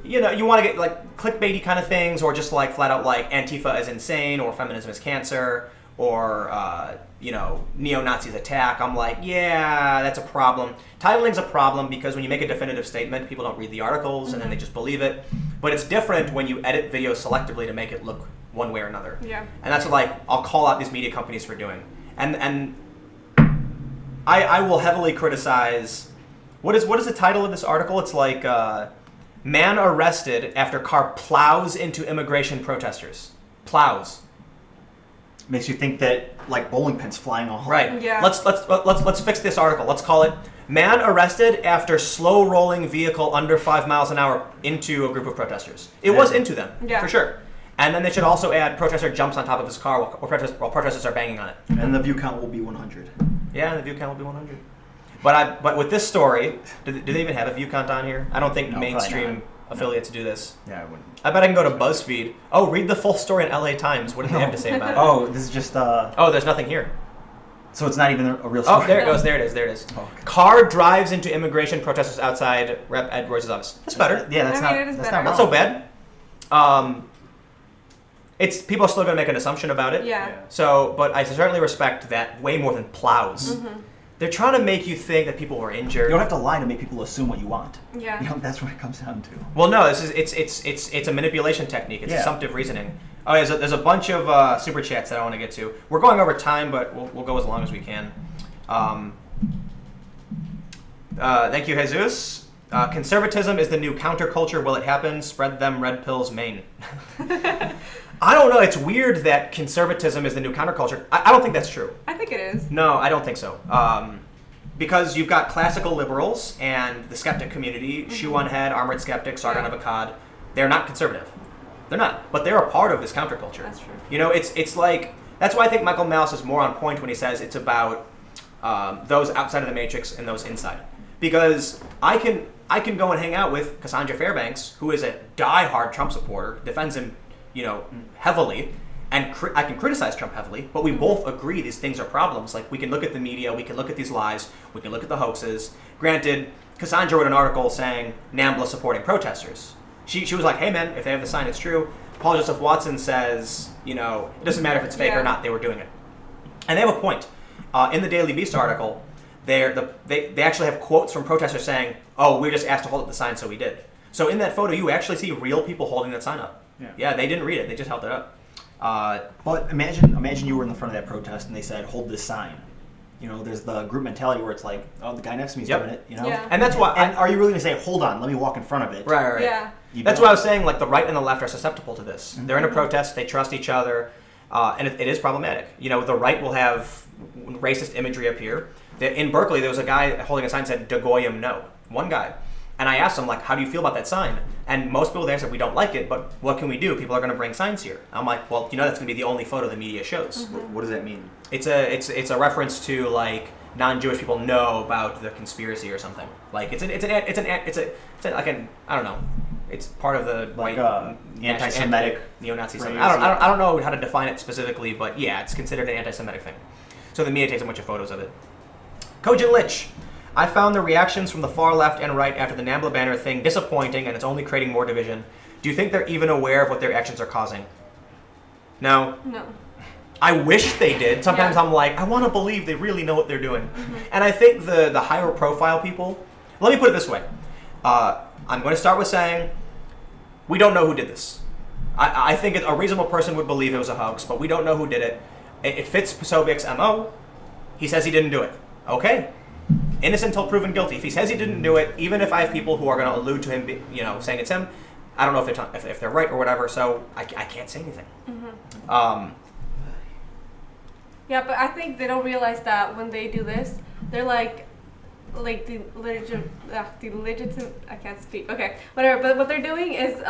to get like clickbaity kind of things, or just like flat out like Antifa is insane, or feminism is cancer, or neo-Nazis attack. I'm like, yeah, that's a problem. Titling's a problem because when you make a definitive statement, people don't read the articles and then they just believe it. But it's different when you edit videos selectively to make it look one way or another. Yeah. And that's what I'll call out these media companies for doing. And I will heavily criticize. What is the title of this article? It's like man arrested after car plows into immigration protesters. Plows. Makes you think that like bowling pins flying all Right. Yeah. Let's fix this article. Let's call it "Man Arrested After Slow Rolling Vehicle Under 5 miles an hour into a Group of Protesters." It was into them, Yeah. for sure. And then they should also add protester jumps on top of his car while protesters are banging on it. And the view count will be 100. Yeah, the view count will be 100. But with this story, do they even have a view count on here? I don't think No, mainstream probably affiliates do this. Yeah, I wouldn't. I bet I can go to BuzzFeed. Oh, read the full story in LA Times. What do they have to say about it? Oh, this is just Oh, there's nothing here. so it's not even a real story. Oh, there it goes. There it is. Oh, okay. Car drives into immigration protesters outside Rep. Ed Royce's office. That's better. Yeah, that's I mean, it is that's better. not Not wrong. so bad. It's people are still going to make an assumption about it. Yeah. So, but I certainly respect that way more than plows. They're trying to make you think that people were injured. You don't have to lie to make people assume what you want. Yeah. That's what it comes down to. Well, no, it's a manipulation technique. It's Yeah. assumptive reasoning. Oh, there's a bunch of super chats that I want to get to. We're going over time, but we'll go as long as we can. Thank you, Jesus. Conservatism is the new counterculture. Will it happen? Spread them red pills, Maine. I don't know. It's weird that conservatism is the new counterculture. I don't think that's true. I think it is. No, I don't think so. Because you've got classical liberals and the skeptic community, shoe on head, armored skeptics, Sargon of Akkad. They're not conservative. They're not. But they're a part of this counterculture. That's true. It's like, that's why I think Michael Malice is more on point when he says it's about those outside of the matrix and those inside. Because I can go and hang out with Cassandra Fairbanks, who is a diehard Trump supporter, defends him, heavily, and I can criticize Trump heavily, but we both agree these things are problems. Like, we can look at the media, we can look at these lies, we can look at the hoaxes. Granted, Cassandra wrote an article saying NAMBLA supporting protesters. She was like, hey man, if they have the sign, it's true. Paul Joseph Watson says, it doesn't matter if it's fake or not, they were doing it. And they have a point. In the Daily Beast article, they actually have quotes from protesters saying, oh, we were just asked to hold up the sign, so we did. So in that photo, you actually see real people holding that sign up. Yeah, they didn't read it, they just held it up. But imagine you were in the front of that protest and they said, hold this sign. There's the group mentality where it's like, oh, the guy next to me is doing it, Yeah. And that's why... And are you really going to say, hold on, let me walk in front of it? Right. Yeah. That's why I was saying, like, the right and the left are susceptible to this. They're in a protest, they trust each other, and it is problematic. The right will have racist imagery appear. In Berkeley, there was a guy holding a sign that said, "De Goyim no." One guy. And I asked them, like, how do you feel about that sign? And most people there said, we don't like it, but what can we do? People are going to bring signs here. I'm like, well, that's going to be the only photo the media shows. What does that mean? It's a reference to, like, non-Jewish people know about the conspiracy or something. Like, it's like an I don't know. It's part of the Like white anti-Semitic neo-Nazi phrase, something. I don't know how to define it specifically, but yeah, it's considered an anti-Semitic thing. So the media takes a bunch of photos of it. Cogent Lich. I found the reactions from the far left and right after the NAMBLA banner thing disappointing, and it's only creating more division. Do you think they're even aware of what their actions are causing? No. No. I wish they did. Sometimes Yeah. I'm like, I want to believe they really know what they're doing. And I think the higher profile people, let me put it this way. I'm going to start with saying, we don't know who did this. I think a reasonable person would believe it was a hoax, but we don't know who did it. It fits Posobiec's MO. He says he didn't do it. Okay. Innocent until proven guilty. If he says he didn't do it, even if I have people who are going to allude to him, saying it's him, I don't know if they're right or whatever, so I can't say anything. Yeah, but I think they don't realize that when they do this, they're like the legitimate. I can't speak. Okay, whatever. But what they're doing is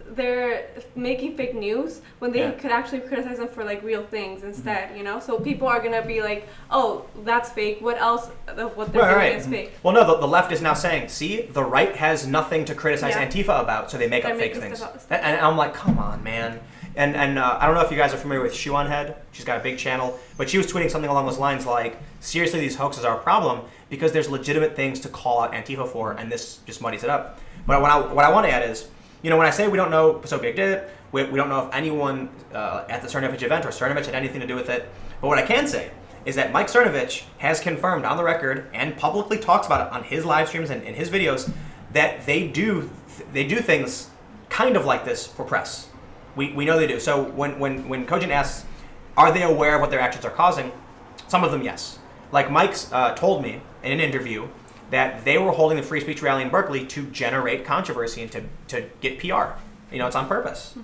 they're making fake news when they could actually criticize them for like real things instead. So people are gonna be like, oh, that's fake. What else? What they're doing is fake. Well, no, the left is now saying, see, the right has nothing to criticize Antifa about, so they make up fake things. And I'm like, come on, man. And I don't know if you guys are familiar with Shoe on Head. She's got a big channel, but she was tweeting something along those lines like, seriously, these hoaxes are a problem because there's legitimate things to call out Antifa for, and this just muddies it up. But what I want to add is, when I say we don't know Posobiec did it, we don't know if anyone at the Cernovich event or Cernovich had anything to do with it. But what I can say is that Mike Cernovich has confirmed on the record and publicly talks about it on his live streams and in his videos that they do things kind of like this for press. We know they do. So when Cogent asks, are they aware of what their actions are causing? Some of them, yes. Like Mike's told me in an interview that they were holding the free speech rally in Berkeley to generate controversy and to get PR. It's on purpose.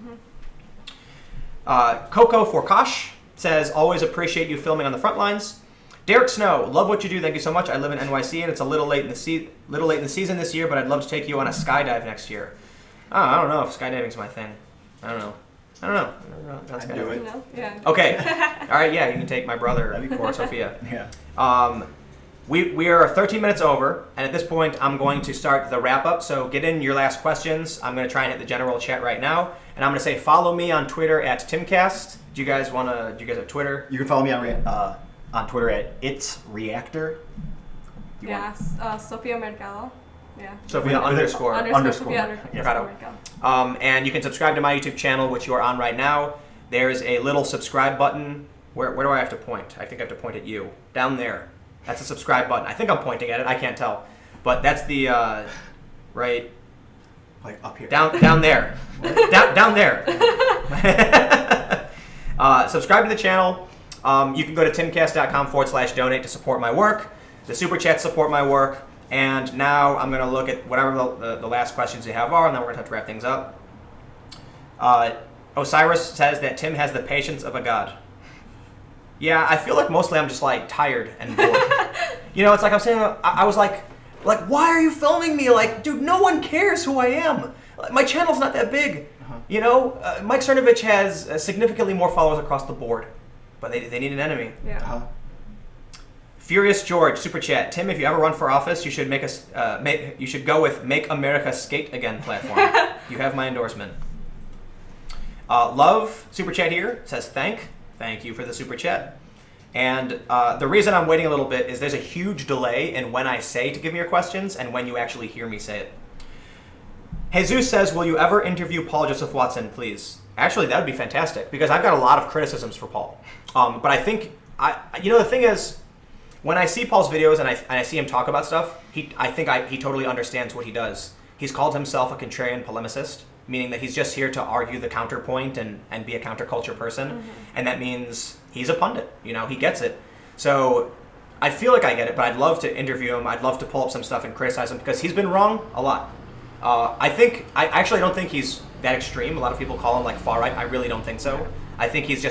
Coco Forkosh says, always appreciate you filming on the front lines. Derek Snow, love what you do. Thank you so much. I live in NYC and it's a little late in the season this year, but I'd love to take you on a skydive next year. I don't know if skydiving's my thing. I don't know. I'd do it. Yeah. Okay. All right. Yeah, you can take my brother or Sophia. Yeah. We are 13 minutes over, and at this point, I'm going to start the wrap up. So get in your last questions. I'm going to try and hit the general chat right now, and I'm going to say follow me on Twitter at Timcast. Do you guys have Twitter? You can follow me on Twitter at It's Reactor. Yes. Sophia Mercado. Yeah. Sophia underscore. Sophia Mercado. Mercado. And you can subscribe to my YouTube channel, which you are on right now. There's a little subscribe button. Where do I have to point? I think I have to point at you. Down there. That's a subscribe button. I think I'm pointing at it. I can't tell. But that's the, right... Like up here. Down there. down there. Subscribe to the channel. You can go to timcast.com/donate to support my work. The Super Chats support my work. And now I'm going to look at whatever the last questions you have are, and then we're going to have to wrap things up. Osiris says that Tim has the patience of a god. Yeah, I feel like mostly I'm just like tired and bored. It's like I'm saying, I was like, why are you filming me? Like, dude, no one cares who I am. My channel's not that big. Mike Cernovich has significantly more followers across the board, but they need an enemy. Yeah. Furious George, Super Chat. Tim, if you ever run for office, you should you should go with Make America Skate Again platform. You have my endorsement. Love, Super Chat here, says thank you for the Super Chat. And the reason I'm waiting a little bit is there's a huge delay in when I say to give me your questions and when you actually hear me say it. Jesus says, will you ever interview Paul Joseph Watson, please? Actually, that would be fantastic because I've got a lot of criticisms for Paul. But I think, the thing is, when I see Paul's videos and I see him talk about stuff, I think he totally understands what he does. He's called himself a contrarian polemicist, meaning that he's just here to argue the counterpoint and be a counterculture person. And that means he's a pundit. He gets it. So I feel like I get it, but I'd love to interview him. I'd love to pull up some stuff and criticize him because he's been wrong a lot. I actually don't think he's that extreme. A lot of people call him like far right. I really don't think so. I think he's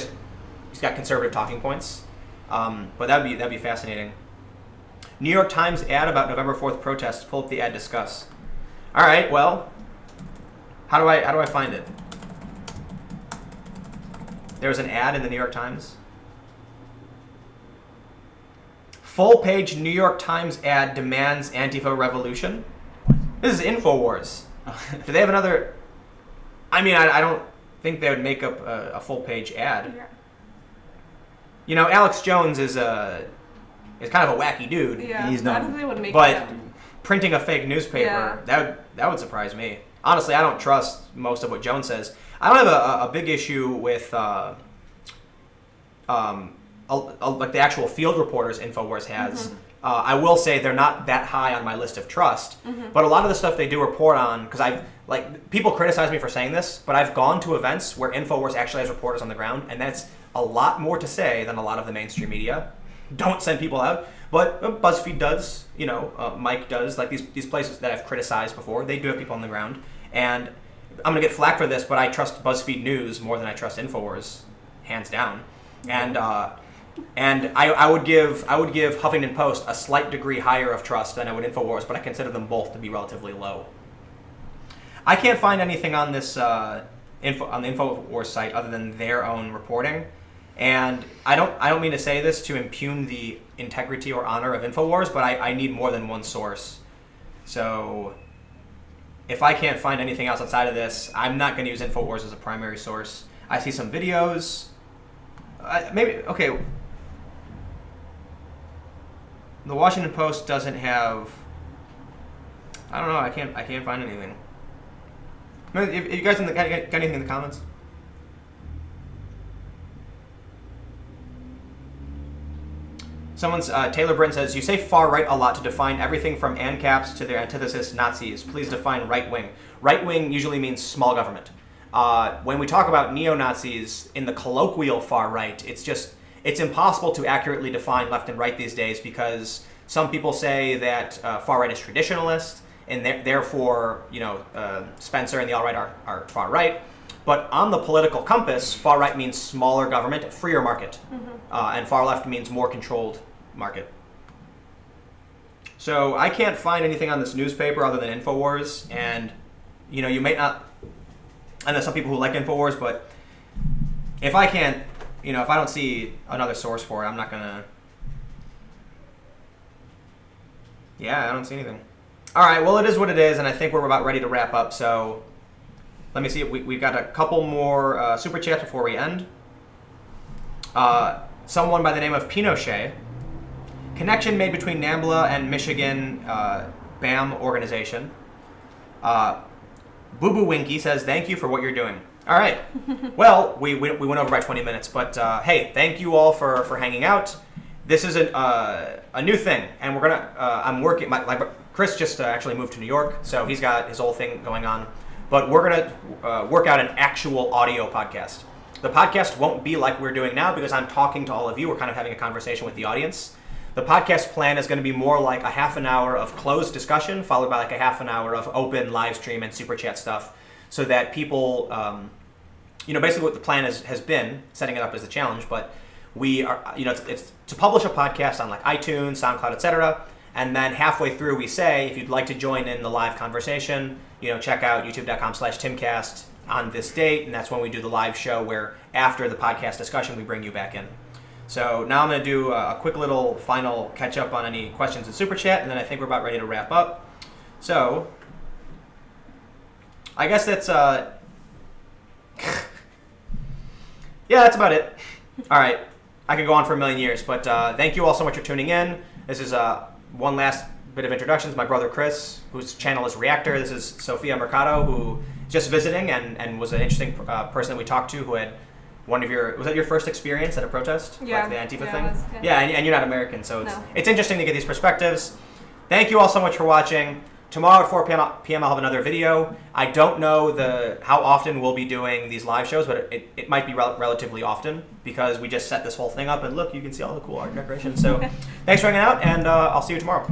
got conservative talking points. But that'd be fascinating. New York Times ad about November 4th protests. Pull up the ad, discuss. All right. Well, how do I find it? There was an ad in the New York Times. Full-page New York Times ad demands Antifa revolution. This is InfoWars. Do they have another? I mean, I don't think they would make up a full-page ad. Yeah. You know, Alex Jones is kind of a wacky dude. Yeah. He's I not- don't think they would make But it up. printing a fake newspaper, that would surprise me. Honestly, I don't trust most of what Jones says. I don't have a big issue with like the actual field reporters InfoWars has. I will say they're not that high on my list of trust, but a lot of the stuff they do report on, because people criticize me for saying this, but I've gone to events where InfoWars actually has reporters on the ground, and that's a lot more to say than a lot of the mainstream media. Don't send people out, but BuzzFeed does, Mike does, like these places that I've criticized before, they do have people on the ground, and I'm gonna get flack for this, but I trust BuzzFeed News more than I trust InfoWars, hands down, and I would give Huffington Post a slight degree higher of trust than I would InfoWars, but I consider them both to be relatively low. I can't find anything on this on the InfoWars site other than their own reporting, and I don't mean to say this to impugn the integrity or honor of InfoWars, but I need more than one source. So if I can't find anything else outside of this, I'm not going to use InfoWars as a primary source. I see some videos. Okay. The Washington Post doesn't have. I don't know. I can't find anything. If you guys got anything in the comments? Taylor Brin says, you say far right a lot to define everything from ANCAPs to their antithesis Nazis. Please define right wing. Right wing usually means small government. When we talk about neo-Nazis in the colloquial far right, it's impossible to accurately define left and right these days because some people say that far right is traditionalist and therefore, Spencer and the alt-right are far right. But on the political compass, far right means smaller government, freer market. And far left means more controlled market. So I can't find anything on this newspaper other than InfoWars, and you may not. I know some people who like InfoWars, but if I can't, if I don't see another source for it, I'm not gonna. Yeah, I don't see anything. All right, well, it is what it is, and I think we're about ready to wrap up. So let me see. We've got a couple more super chats before we end. Someone by the name of Pinochet. Connection made between NAMBLA and Michigan BAM organization. Boo Boo Winky says, thank you for what you're doing. All right. Well, we went over by 20 minutes, but hey, thank you all for hanging out. This is a new thing, and we're gonna. I'm working. Chris just actually moved to New York, so he's got his whole thing going on. But we're gonna work out an actual audio podcast. The podcast won't be like we're doing now because I'm talking to all of you. We're kind of having a conversation with the audience. The podcast plan is going to be more like a half an hour of closed discussion, followed by like a half an hour of open live stream and super chat stuff, so that people, basically what the plan has been, setting it up as a challenge, but we are, it's to publish a podcast on like iTunes, SoundCloud, etc. And then halfway through we say, if you'd like to join in the live conversation, check out youtube.com/timcast on this date, and that's when we do the live show where after the podcast discussion we bring you back in. So now I'm going to do a quick little final catch up on any questions in Super Chat, and then I think we're about ready to wrap up. So I guess that's yeah, that's about it. All right, I could go on for a million years, but thank you all so much for tuning in. This is one last bit of introductions. My brother Chris, whose channel is Reactor. This is Sophia Mercado, who just visiting and was an interesting person that we talked to, who had was that your first experience at a protest? Yeah. Like the Antifa Yeah, thing? it was, yeah. Yeah, and you're not American, so No. it's interesting to get these perspectives. Thank you all so much for watching. Tomorrow at 4 p.m. I'll have another video. I don't know how often we'll be doing these live shows, but it might be relatively often because we just set this whole thing up, and look, you can see all the cool art decorations. So thanks for hanging out, and I'll see you tomorrow.